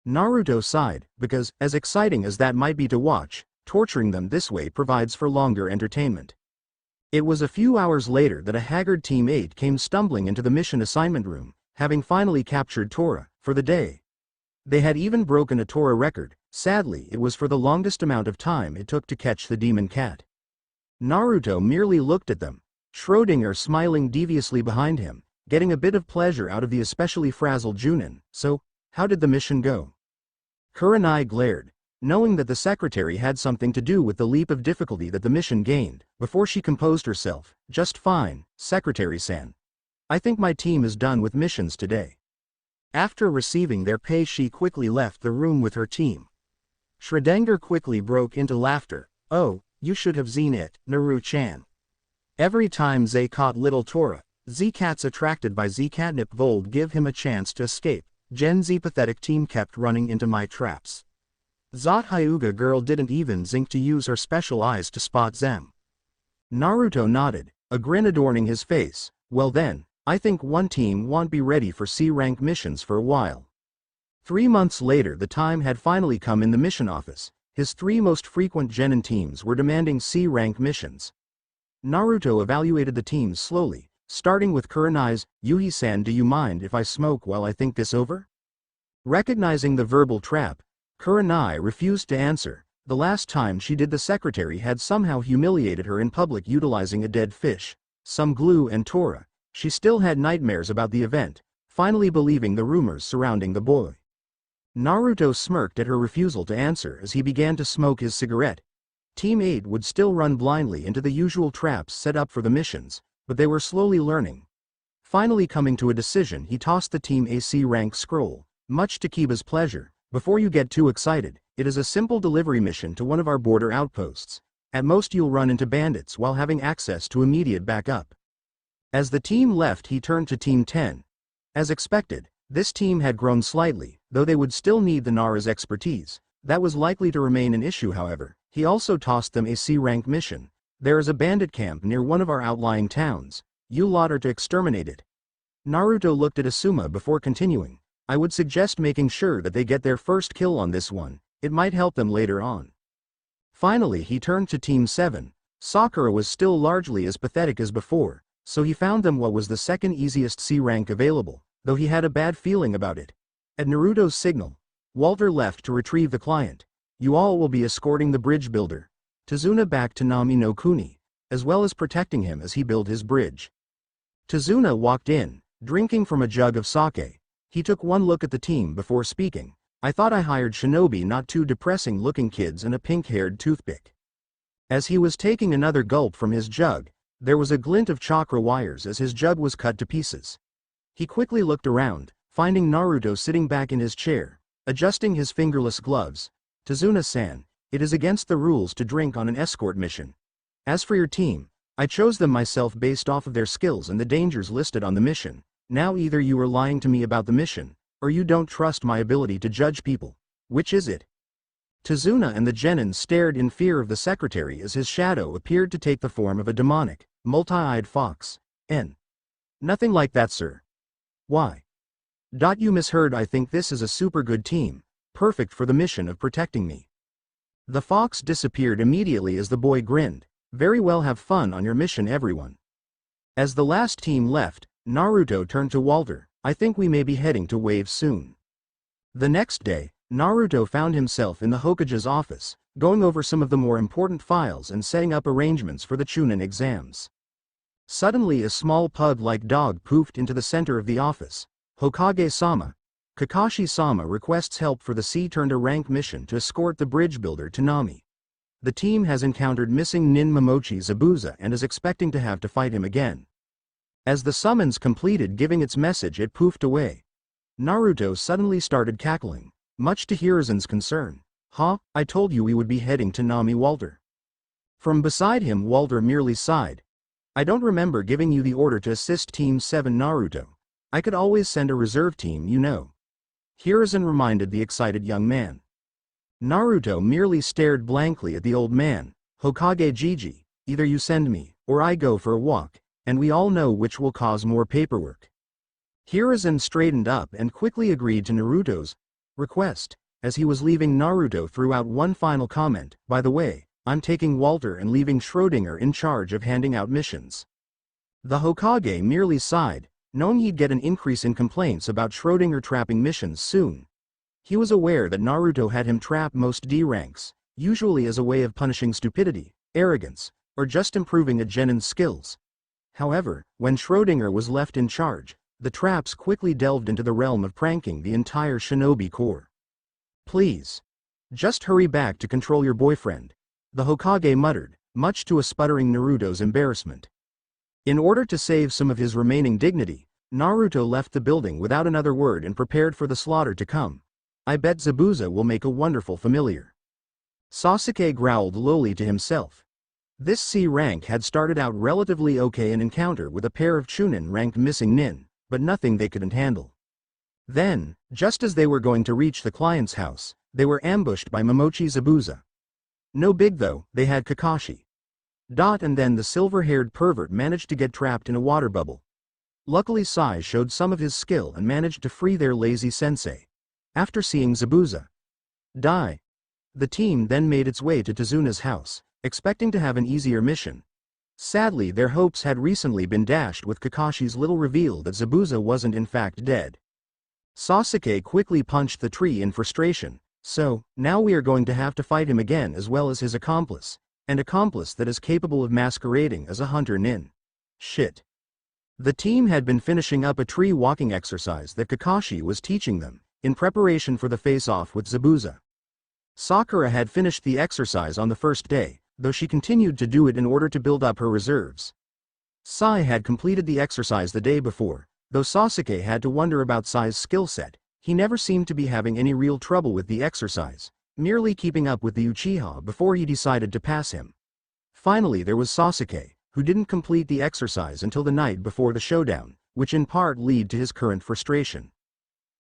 Naruto sighed, because, as exciting as that might be to watch, torturing them this way provides for longer entertainment. It was a few hours later that a haggard Team 8 came stumbling into the mission assignment room, having finally captured Tora, for the day. They had even broken a Tora record. Sadly, it was for the longest amount of time it took to catch the demon cat. Naruto merely looked at them, Schrödinger smiling deviously behind him, getting a bit of pleasure out of the especially frazzled Junin. "So, how did the mission go?" Kurenai glared, knowing that the secretary had something to do with the leap of difficulty that the mission gained. Before she composed herself, "Just fine, Secretary-san. I think my team is done with missions today." After receiving their pay she quickly left the room with her team. Schrödinger quickly broke into laughter. "Oh, you should have seen it, Naru-chan. Every time they caught little Tora, Z-cats attracted by Z-catnip would give him a chance to escape. Gen Z pathetic team kept running into my traps. Zot Hyuga girl didn't even think to use her special eyes to spot them." Naruto nodded, a grin adorning his face. "Well then, I think one team won't be ready for C-rank missions for a while." 3 months later the time had finally come in the mission office. His 3 most frequent genin teams were demanding C-rank missions. Naruto evaluated the teams slowly, starting with Kurenai's. "Yuhi-san, do you mind if I smoke while I think this over?" Recognizing the verbal trap, Kurenai refused to answer. The last time she did the secretary had somehow humiliated her in public utilizing a dead fish, some glue and Tora. She still had nightmares about the event, finally believing the rumors surrounding the boy. Naruto smirked at her refusal to answer as he began to smoke his cigarette. Team 8 would still run blindly into the usual traps set up for the missions, but they were slowly learning. Finally coming to a decision, he tossed the Team AC rank scroll, much to Kiba's pleasure. "Before you get too excited, it is a simple delivery mission to one of our border outposts. At most you'll run into bandits while having access to immediate backup." As the team left he turned to Team 10. As expected, this team had grown slightly, though they would still need the Nara's expertise. That was likely to remain an issue however. He also tossed them a C-rank mission. "There is a bandit camp near one of our outlying towns. You lot are to exterminate it." Naruto looked at Asuma before continuing. "I would suggest making sure that they get their first kill on this one. It might help them later on." Finally he turned to Team 7. Sakura was still largely as pathetic as before, So he found them what was the second easiest C rank available, though he had a bad feeling about it. At Naruto's signal, Walter left to retrieve the client. You all will be escorting the bridge builder, Tazuna, back to Nami no Kuni, as well as protecting him as he built his bridge. Tazuna walked in, drinking from a jug of sake. He took one look at the team before speaking. I thought I hired shinobi, not two depressing-looking kids and a pink-haired toothpick. As he was taking another gulp from his jug, there was a glint of chakra wires as his jug was cut to pieces. He quickly looked around, finding Naruto sitting back in his chair, adjusting his fingerless gloves. Tazuna-san, it is against the rules to drink on an escort mission. As for your team, I chose them myself based off of their skills and the dangers listed on the mission. Now either you are lying to me about the mission, or you don't trust my ability to judge people. Which is it? Tazuna and the genin stared in fear of the secretary as his shadow appeared to take the form of a demonic, multi-eyed fox. Nothing like that, sir. Why? You misheard. I think this is a super good team, perfect for the mission of protecting me. The fox disappeared immediately as the boy grinned. Very well, have fun on your mission, everyone. As the last team left, Naruto turned to Walter. I think we may be heading to Wave soon. The next day, Naruto found himself in the Hokage's office, going over some of the more important files and setting up arrangements for the Chunin exams. Suddenly a small pug-like dog poofed into the center of the office. Hokage-sama. Kakashi-sama requests help for the C-rank mission to escort the bridge builder to Nami. The team has encountered missing Nin Momochi Zabuza and is expecting to have to fight him again. As the summons completed giving its message, it poofed away. Naruto suddenly started cackling, much to Hiruzen's concern. I told you we would be heading to Nami, Walter. From beside him, Walter merely sighed. I don't remember giving you the order to assist Team 7, Naruto. I could always send a reserve team, you know. Hiruzen reminded the excited young man. Naruto merely stared blankly at the old man. Hokage Gigi, either you send me, or I go for a walk, and we all know which will cause more paperwork. Hiruzen straightened up and quickly agreed to Naruto's request. As he was leaving, Naruto threw out one final comment. By the way, I'm taking Walter and leaving Schrödinger in charge of handing out missions. The Hokage merely sighed, knowing he'd get an increase in complaints about Schrödinger trapping missions soon. He was aware that Naruto had him trap most D ranks, usually as a way of punishing stupidity, arrogance, or just improving a genin's skills. However, when Schrödinger was left in charge, the traps quickly delved into the realm of pranking the entire shinobi corps. Please. Just hurry back to control your boyfriend, the Hokage muttered, much to a sputtering Naruto's embarrassment. In order to save some of his remaining dignity, Naruto left the building without another word and prepared for the slaughter to come. I bet Zabuza will make a wonderful familiar. Sasuke growled lowly to himself. This C rank had started out relatively okay, an encounter with a pair of Chunin ranked missing nin, but nothing they couldn't handle. Then, just as they were going to reach the client's house, they were ambushed by Momochi Zabuza. No big though, they had Kakashi. And then the silver-haired pervert managed to get trapped in a water bubble. Luckily Sai showed some of his skill and managed to free their lazy sensei. After seeing Zabuza die, the team then made its way to Tazuna's house, expecting to have an easier mission. Sadly, their hopes had recently been dashed with Kakashi's little reveal that Zabuza wasn't in fact dead. Sasuke quickly punched the tree in frustration. So, now we are going to have to fight him again, as well as his accomplice, an accomplice that is capable of masquerading as a hunter nin. Shit. The team had been finishing up a tree walking exercise that Kakashi was teaching them, in preparation for the face-off with Zabuza. Sakura had finished the exercise on the first day, though she continued to do it in order to build up her reserves. Sai had completed the exercise the day before, though Sasuke had to wonder about Sai's skill set. He never seemed to be having any real trouble with the exercise, merely keeping up with the Uchiha before he decided to pass him. Finally there was Sasuke, who didn't complete the exercise until the night before the showdown, which in part led to his current frustration.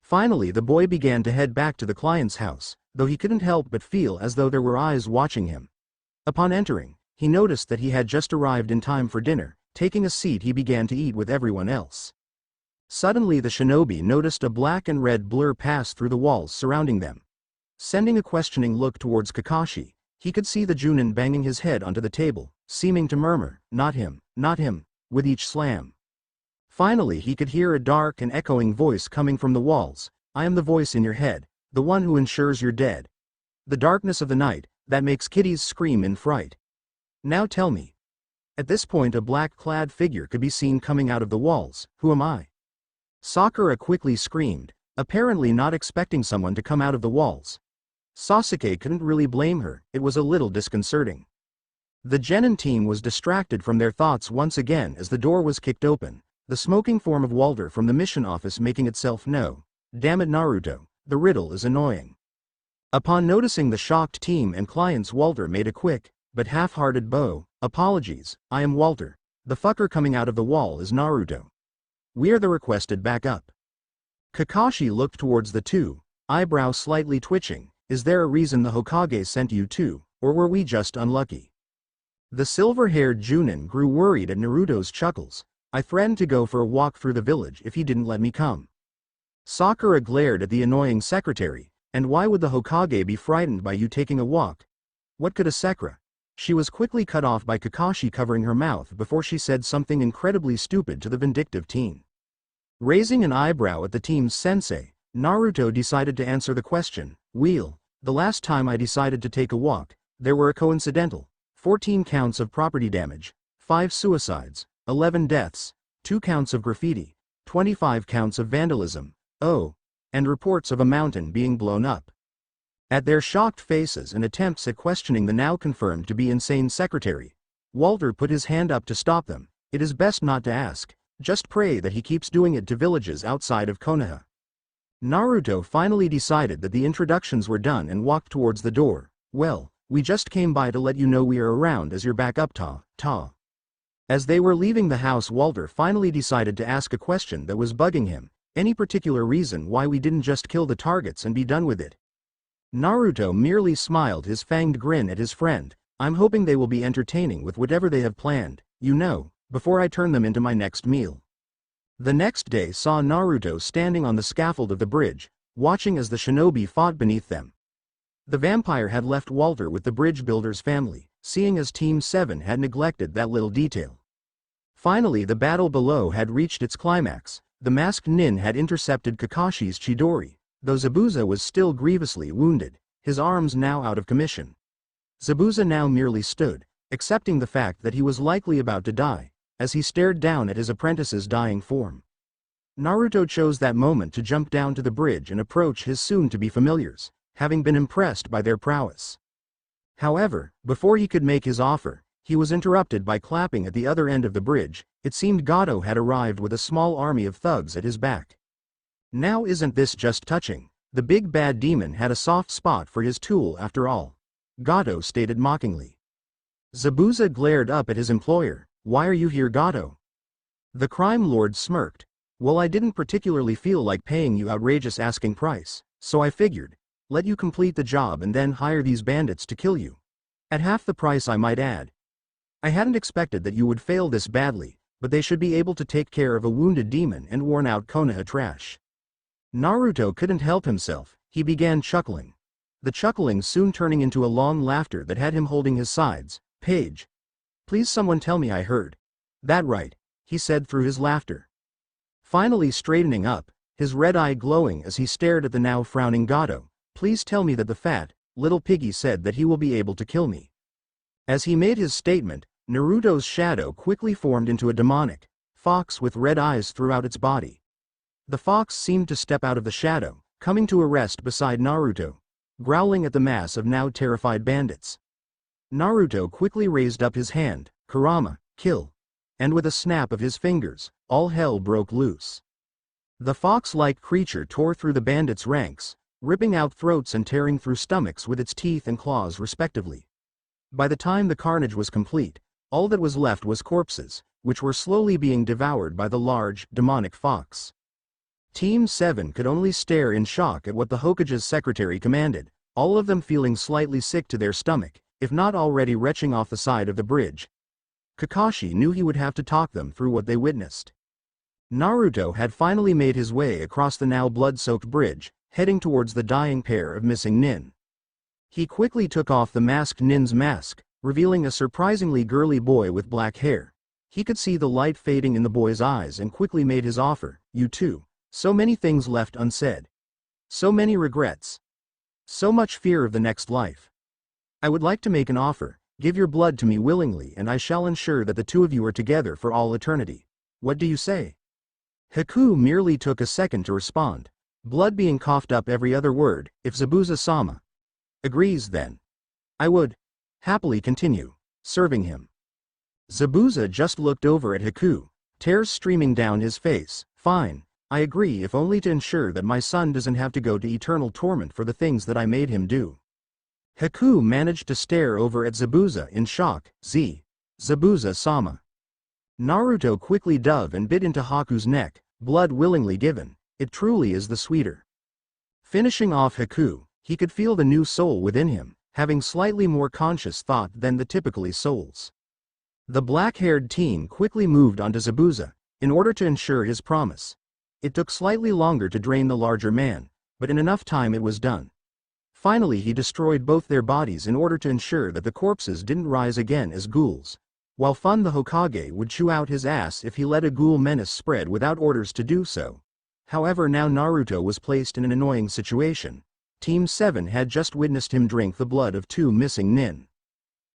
Finally the boy began to head back to the client's house, though he couldn't help but feel as though there were eyes watching him. Upon entering, he noticed that he had just arrived in time for dinner. Taking a seat, he began to eat with everyone else. Suddenly the shinobi noticed a black and red blur pass through the walls surrounding them. Sending a questioning look towards Kakashi, he could see the Junin banging his head onto the table, seeming to murmur, "Not him, not him." with each slam. Finally he could hear a dark and echoing voice coming from the walls. I am the voice in your head, the one who ensures you're dead. The darkness of the night, that makes kitties scream in fright. Now tell me. At this point a black-clad figure could be seen coming out of the walls. Who am I? Sakura quickly screamed, apparently not expecting someone to come out of the walls. Sasuke couldn't really blame her, it was a little disconcerting. The Genin team was distracted from their thoughts once again as the door was kicked open, the smoking form of Walter from the mission office making itself known. Damn it Naruto, the riddle is annoying. Upon noticing the shocked team and clients, Walter made a quick, but half-hearted bow. Apologies, I am Walter. The fucker coming out of the wall is Naruto. We're the requested backup. Kakashi looked towards the two, eyebrow slightly twitching. Is there a reason the Hokage sent you too, or were we just unlucky? The silver-haired Junin grew worried at Naruto's chuckles. I threatened to go for a walk through the village if he didn't let me come. Sakura glared at the annoying secretary. And why would the Hokage be frightened by you taking a walk? What could a Sakura? She was quickly cut off by Kakashi covering her mouth before she said something incredibly stupid to the vindictive teen. Raising an eyebrow at the team's sensei, Naruto decided to answer the question. The last time I decided to take a walk, there were a coincidental 14 counts of property damage, 5 suicides, 11 deaths, 2 counts of graffiti, 25 counts of vandalism, and reports of a mountain being blown up. At their shocked faces and attempts at questioning the now confirmed to be insane secretary, Walter put his hand up to stop them. It is best not to ask, just pray that he keeps doing it to villages outside of Konoha. Naruto finally decided that the introductions were done and walked towards the door. Well, we just came by to let you know we are around as your backup ta. As they were leaving the house, Walter finally decided to ask a question that was bugging him. Any particular reason why we didn't just kill the targets and be done with it? Naruto merely smiled his fanged grin at his friend. I'm hoping they will be entertaining with whatever they have planned, before I turn them into my next meal. The next day saw Naruto standing on the scaffold of the bridge, watching as the shinobi fought beneath them. The vampire had left Walter with the bridge builder's family, seeing as Team 7 had neglected that little detail. Finally the battle below had reached its climax. The masked nin had intercepted Kakashi's Chidori, though Zabuza was still grievously wounded, his arms now out of commission. Zabuza now merely stood, accepting the fact that he was likely about to die, as he stared down at his apprentice's dying form. Naruto chose that moment to jump down to the bridge and approach his soon-to-be familiars, having been impressed by their prowess. However, before he could make his offer, he was interrupted by clapping at the other end of the bridge. It seemed Gato had arrived with a small army of thugs at his back. Now isn't this just touching? The big bad demon had a soft spot for his tool after all. Gato stated mockingly. Zabuza glared up at his employer. Why are you here, Gato? The crime lord smirked. Well, I didn't particularly feel like paying you outrageous asking price, so I figured, let you complete the job and then hire these bandits to kill you. At half the price, I might add. I hadn't expected that you would fail this badly, but they should be able to take care of a wounded demon and worn-out Konoha trash. Naruto couldn't help himself, he began chuckling. The chuckling soon turning into a long laughter that had him holding his sides. Page. Please someone tell me I heard. That right, he said through his laughter. Finally straightening up, his red eye glowing as he stared at the now frowning Gato. Please tell me that the fat, little piggy said that he will be able to kill me. As he made his statement, Naruto's shadow quickly formed into a demonic fox with red eyes throughout its body. The fox seemed to step out of the shadow, coming to a rest beside Naruto, growling at the mass of now terrified bandits. Naruto quickly raised up his hand, Kurama, kill. And with a snap of his fingers, all hell broke loose. The fox-like creature tore through the bandits' ranks, ripping out throats and tearing through stomachs with its teeth and claws respectively. By the time the carnage was complete, all that was left was corpses, which were slowly being devoured by the large, demonic fox. Team 7 could only stare in shock at what the Hokage's secretary commanded, all of them feeling slightly sick to their stomach, if not already retching off the side of the bridge. Kakashi knew he would have to talk them through what they witnessed. Naruto had finally made his way across the now blood-soaked bridge, heading towards the dying pair of missing nin. He quickly took off the masked nin's mask, revealing a surprisingly girly boy with black hair. He could see the light fading in the boy's eyes and quickly made his offer. You too. So many things left unsaid. So many regrets. So much fear of the next life. I would like to make an offer. Give your blood to me willingly and I shall ensure that the two of you are together for all eternity. What do you say? Haku merely took a second to respond. Blood being coughed up every other word. If Zabuza-sama agrees, then I would happily continue serving him. Zabuza just looked over at Haku, tears streaming down his face. Fine, I agree, if only to ensure that my son doesn't have to go to eternal torment for the things that I made him do. Haku managed to stare over at Zabuza in shock. Zabuza-sama. Naruto quickly dove and bit into Haku's neck. Blood willingly given. It truly is the sweeter. Finishing off Haku, he could feel the new soul within him, having slightly more conscious thought than the typically souls. The black-haired teen quickly moved onto Zabuza, in order to ensure his promise. It took slightly longer to drain the larger man, but in enough time it was done. Finally he destroyed both their bodies in order to ensure that the corpses didn't rise again as ghouls. While Fun the Hokage would chew out his ass if he let a ghoul menace spread without orders to do so. However, now Naruto was placed in an annoying situation. Team 7 had just witnessed him drink the blood of 2 missing nin.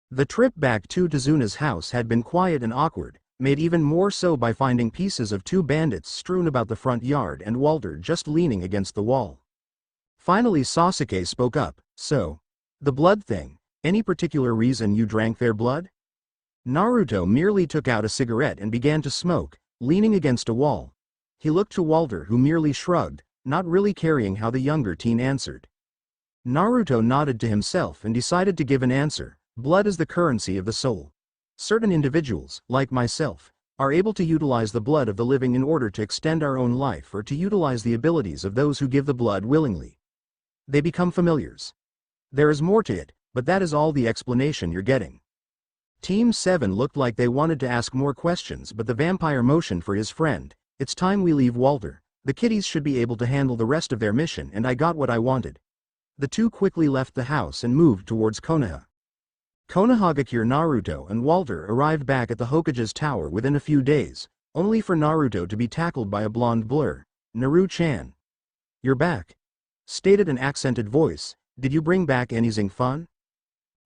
The trip back to Tazuna's house had been quiet and awkward, made even more so by finding pieces of 2 bandits strewn about the front yard and Walter just leaning against the wall. Finally Sasuke spoke up. So, the blood thing, any particular reason you drank their blood? Naruto merely took out a cigarette and began to smoke, leaning against a wall. He looked to Walter, who merely shrugged, not really caring how the younger teen answered. Naruto nodded to himself and decided to give an answer. Blood is the currency of the soul. Certain individuals, like myself, are able to utilize the blood of the living in order to extend our own life or to utilize the abilities of those who give the blood willingly. They become familiars. There is more to it, but that is all the explanation you're getting. Team 7 looked like they wanted to ask more questions, but the vampire motioned for his friend. It's time we leave, Walter. The kiddies should be able to handle the rest of their mission and I got what I wanted. The two quickly left the house and moved towards Konoha. Konohagakure Naruto and Walter arrived back at the Hokage's tower within a few days, only for Naruto to be tackled by a blonde blur. Naru-chan. You're back. Stated an accented voice. Did you bring back anything fun?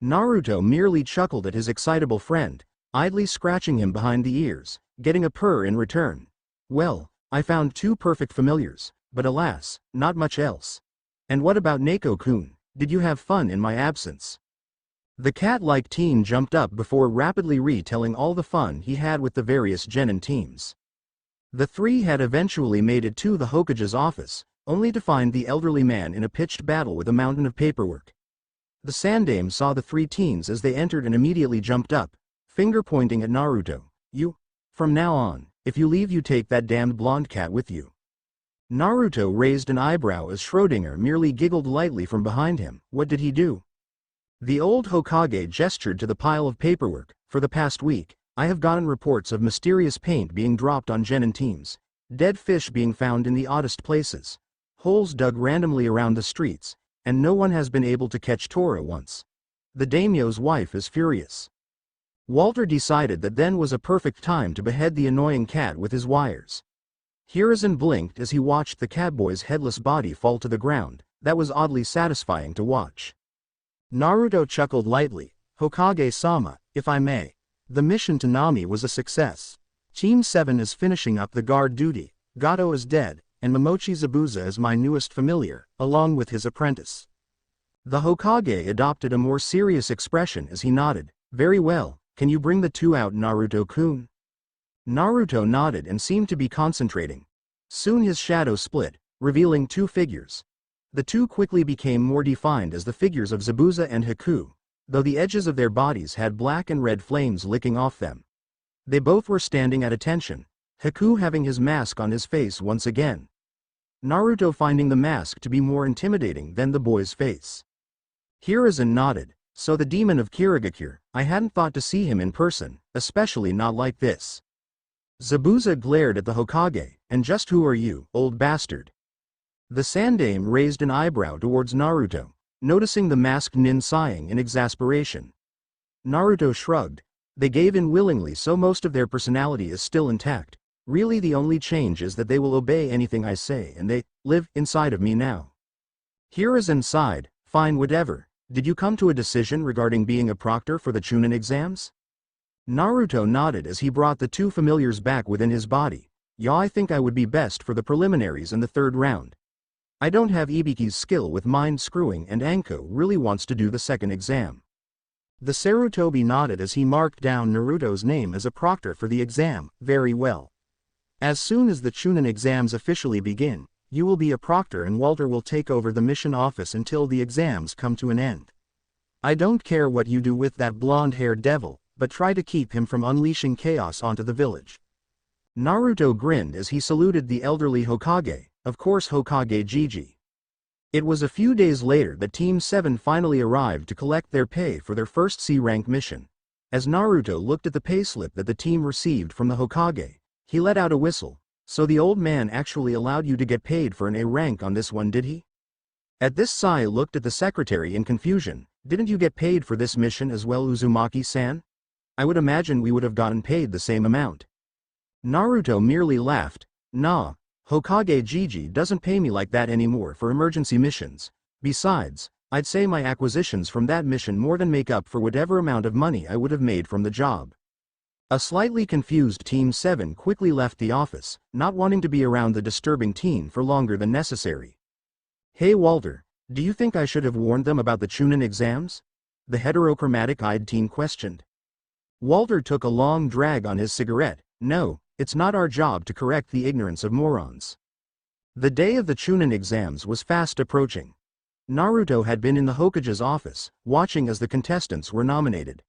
Naruto merely chuckled at his excitable friend, idly scratching him behind the ears, getting a purr in return. Well, I found 2 perfect familiars, but alas, not much else. And what about Neko-kun? Did you have fun in my absence? The cat-like teen jumped up before rapidly retelling all the fun he had with the various genin teams. The 3 had eventually made it to the Hokage's office, only to find the elderly man in a pitched battle with a mountain of paperwork. The Sandame saw the 3 teens as they entered and immediately jumped up, finger pointing at Naruto. You? From now on, if you leave you take that damned blonde cat with you. Naruto raised an eyebrow as Schrödinger merely giggled lightly from behind him. What did he do? The old Hokage gestured to the pile of paperwork. For the past week, I have gotten reports of mysterious paint being dropped on genin teams, dead fish being found in the oddest places, holes dug randomly around the streets, and no one has been able to catch Tora once. The daimyo's wife is furious. Walter decided that then was a perfect time to behead the annoying cat with his wires. Hiruzen blinked as he watched the catboy's headless body fall to the ground. That was oddly satisfying to watch. Naruto chuckled lightly. Hokage-sama, if I may. The mission to Nami was a success. Team 7 is finishing up the guard duty, Gato is dead, and Momochi Zabuza is my newest familiar, along with his apprentice. The Hokage adopted a more serious expression as he nodded. Very well, can you bring the 2 out, Naruto-kun? Naruto nodded and seemed to be concentrating. Soon his shadow split, revealing 2 figures. The 2 quickly became more defined as the figures of Zabuza and Haku, though the edges of their bodies had black and red flames licking off them. They both were standing at attention, Haku having his mask on his face once again. Naruto finding the mask to be more intimidating than the boy's face. Hiruzen nodded. So the demon of Kirigakure, I hadn't thought to see him in person, especially not like this. Zabuza glared at the Hokage, and just who are you, old bastard? The Sandame raised an eyebrow towards Naruto, noticing the masked nin sighing in exasperation. Naruto shrugged. They gave in willingly, so most of their personality is still intact. Really the only change is that they will obey anything I say and they live inside of me now. Hiruzen sighed, fine whatever. Did you come to a decision regarding being a proctor for the Chunin exams? Naruto nodded as he brought the two familiars back within his body. Yeah, I think I would be best for the preliminaries in the third round. I don't have Ibiki's skill with mind screwing and Anko really wants to do the second exam. The Sarutobi nodded as he marked down Naruto's name as a proctor for the exam. Very well. As soon as the Chunin exams officially begin, you will be a proctor and Walter will take over the mission office until the exams come to an end. I don't care what you do with that blonde-haired devil, but try to keep him from unleashing chaos onto the village. Naruto grinned as he saluted the elderly Hokage, of course Hokage Gigi. It was a few days later that Team 7 finally arrived to collect their pay for their first C-rank mission. As Naruto looked at the payslip that the team received from the Hokage, he let out a whistle. So the old man actually allowed you to get paid for an A rank on this one, did he? At this, Sai looked at the secretary in confusion. Didn't you get paid for this mission as well, Uzumaki-san? I would imagine we would have gotten paid the same amount. Naruto merely laughed. Nah, Hokage Gigi doesn't pay me like that anymore for emergency missions. Besides, I'd say my acquisitions from that mission more than make up for whatever amount of money I would have made from the job. A slightly confused Team 7 quickly left the office, not wanting to be around the disturbing teen for longer than necessary. Hey Walter, do you think I should have warned them about the Chunin exams? The heterochromatic-eyed teen questioned. Walter took a long drag on his cigarette. No, it's not our job to correct the ignorance of morons. The day of the Chunin exams was fast approaching. Naruto had been in the Hokage's office, watching as the contestants were nominated.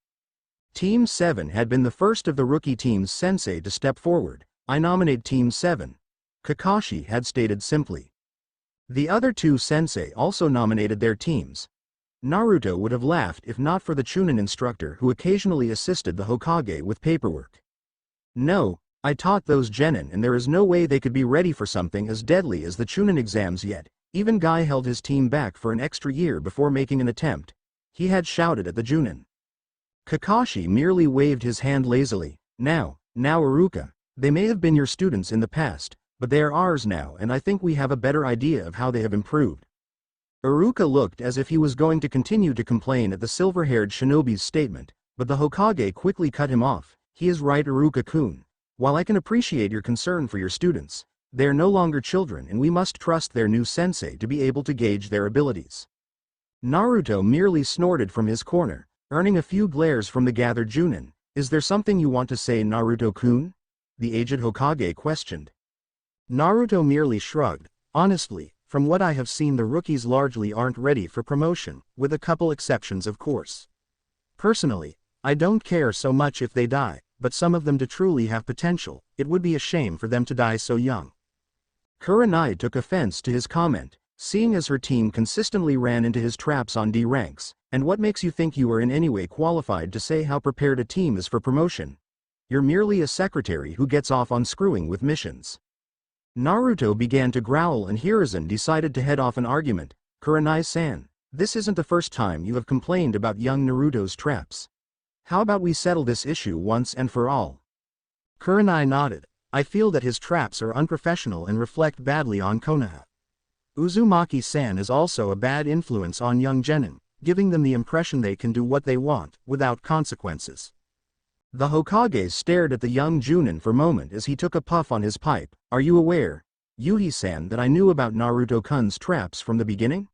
Team 7 had been the first of the rookie team's sensei to step forward. I nominate Team 7. Kakashi had stated simply. The other two sensei also nominated their teams. Naruto would have laughed if not for the Chunin instructor who occasionally assisted the Hokage with paperwork. No, I taught those genin and there is no way they could be ready for something as deadly as the Chunin exams yet. Even Guy held his team back for an extra year before making an attempt. He had shouted at the Junin. Kakashi merely waved his hand lazily. Now Iruka, they may have been your students in the past, but they are ours now and I think we have a better idea of how they have improved. Iruka looked as if he was going to continue to complain at the silver-haired shinobi's statement, but the Hokage quickly cut him off. He is right, Iruka-kun. While I can appreciate your concern for your students, they are no longer children and we must trust their new sensei to be able to gauge their abilities. Naruto merely snorted from his corner, earning a few glares from the gathered Junin. Is there something you want to say, Naruto-kun? The aged Hokage questioned. Naruto merely shrugged. Honestly, from what I have seen, the rookies largely aren't ready for promotion, with a couple exceptions of course. Personally, I don't care so much if they die, but some of them do truly have potential. It would be a shame for them to die so young. Kurenai took offense to his comment, seeing as her team consistently ran into his traps on D ranks. And what makes you think you are in any way qualified to say how prepared a team is for promotion? You're merely a secretary who gets off on screwing with missions. Naruto began to growl and Hiruzen decided to head off an argument. Kurenai-san, this isn't the first time you have complained about young Naruto's traps. How about we settle this issue once and for all? Kurenai nodded. I feel that his traps are unprofessional and reflect badly on Konoha. Uzumaki-san is also a bad influence on young genin, giving them the impression they can do what they want, without consequences. The Hokage stared at the young Junin for a moment as he took a puff on his pipe. Are you aware, Yuhi-san, that I knew about Naruto-kun's traps from the beginning?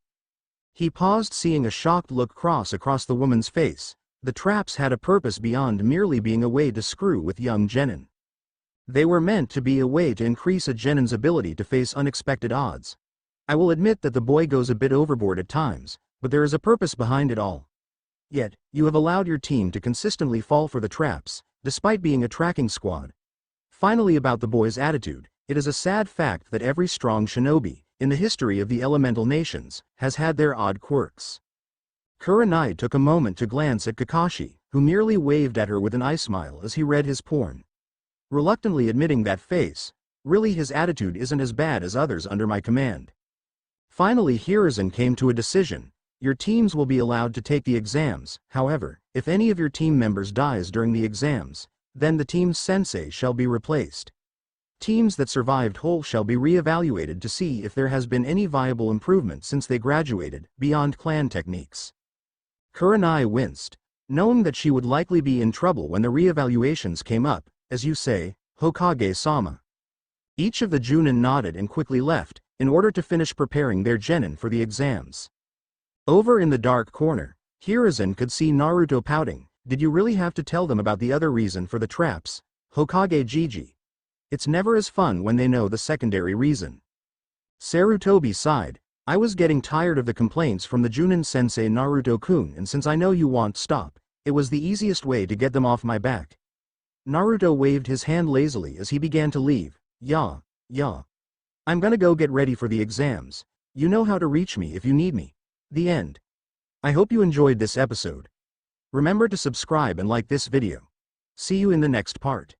He paused, seeing a shocked look cross across the woman's face. The traps had a purpose beyond merely being a way to screw with young genin. They were meant to be a way to increase a genin's ability to face unexpected odds. I will admit that the boy goes a bit overboard at times, but there is a purpose behind it all. Yet, you have allowed your team to consistently fall for the traps, despite being a tracking squad. Finally, about the boy's attitude, it is a sad fact that every strong shinobi, in the history of the elemental nations, has had their odd quirks. Kurenai took a moment to glance at Kakashi, who merely waved at her with an eye smile as he read his porn. Reluctantly admitting that face, really his attitude isn't as bad as others under my command. Finally Hiruzen came to a decision. Your teams will be allowed to take the exams. However, if any of your team members dies during the exams, then the team's sensei shall be replaced. Teams that survived whole shall be re-evaluated to see if there has been any viable improvement since they graduated, beyond clan techniques. Kurenai winced, knowing that she would likely be in trouble when the re-evaluations came up, as you say, Hokage-sama. Each of the Junin nodded and quickly left, in order to finish preparing their genin for the exams. Over in the dark corner, Hiruzen could see Naruto pouting. Did you really have to tell them about the other reason for the traps, Hokage Gigi? It's never as fun when they know the secondary reason. Sarutobi sighed. I was getting tired of the complaints from the Junin sensei Naruto-kun, and since I know you won't stop, it was the easiest way to get them off my back. Naruto waved his hand lazily as he began to leave. Yeah. I'm gonna go get ready for the exams. You know how to reach me if you need me. The end. I hope you enjoyed this episode. Remember to subscribe and like this video. See you in the next part.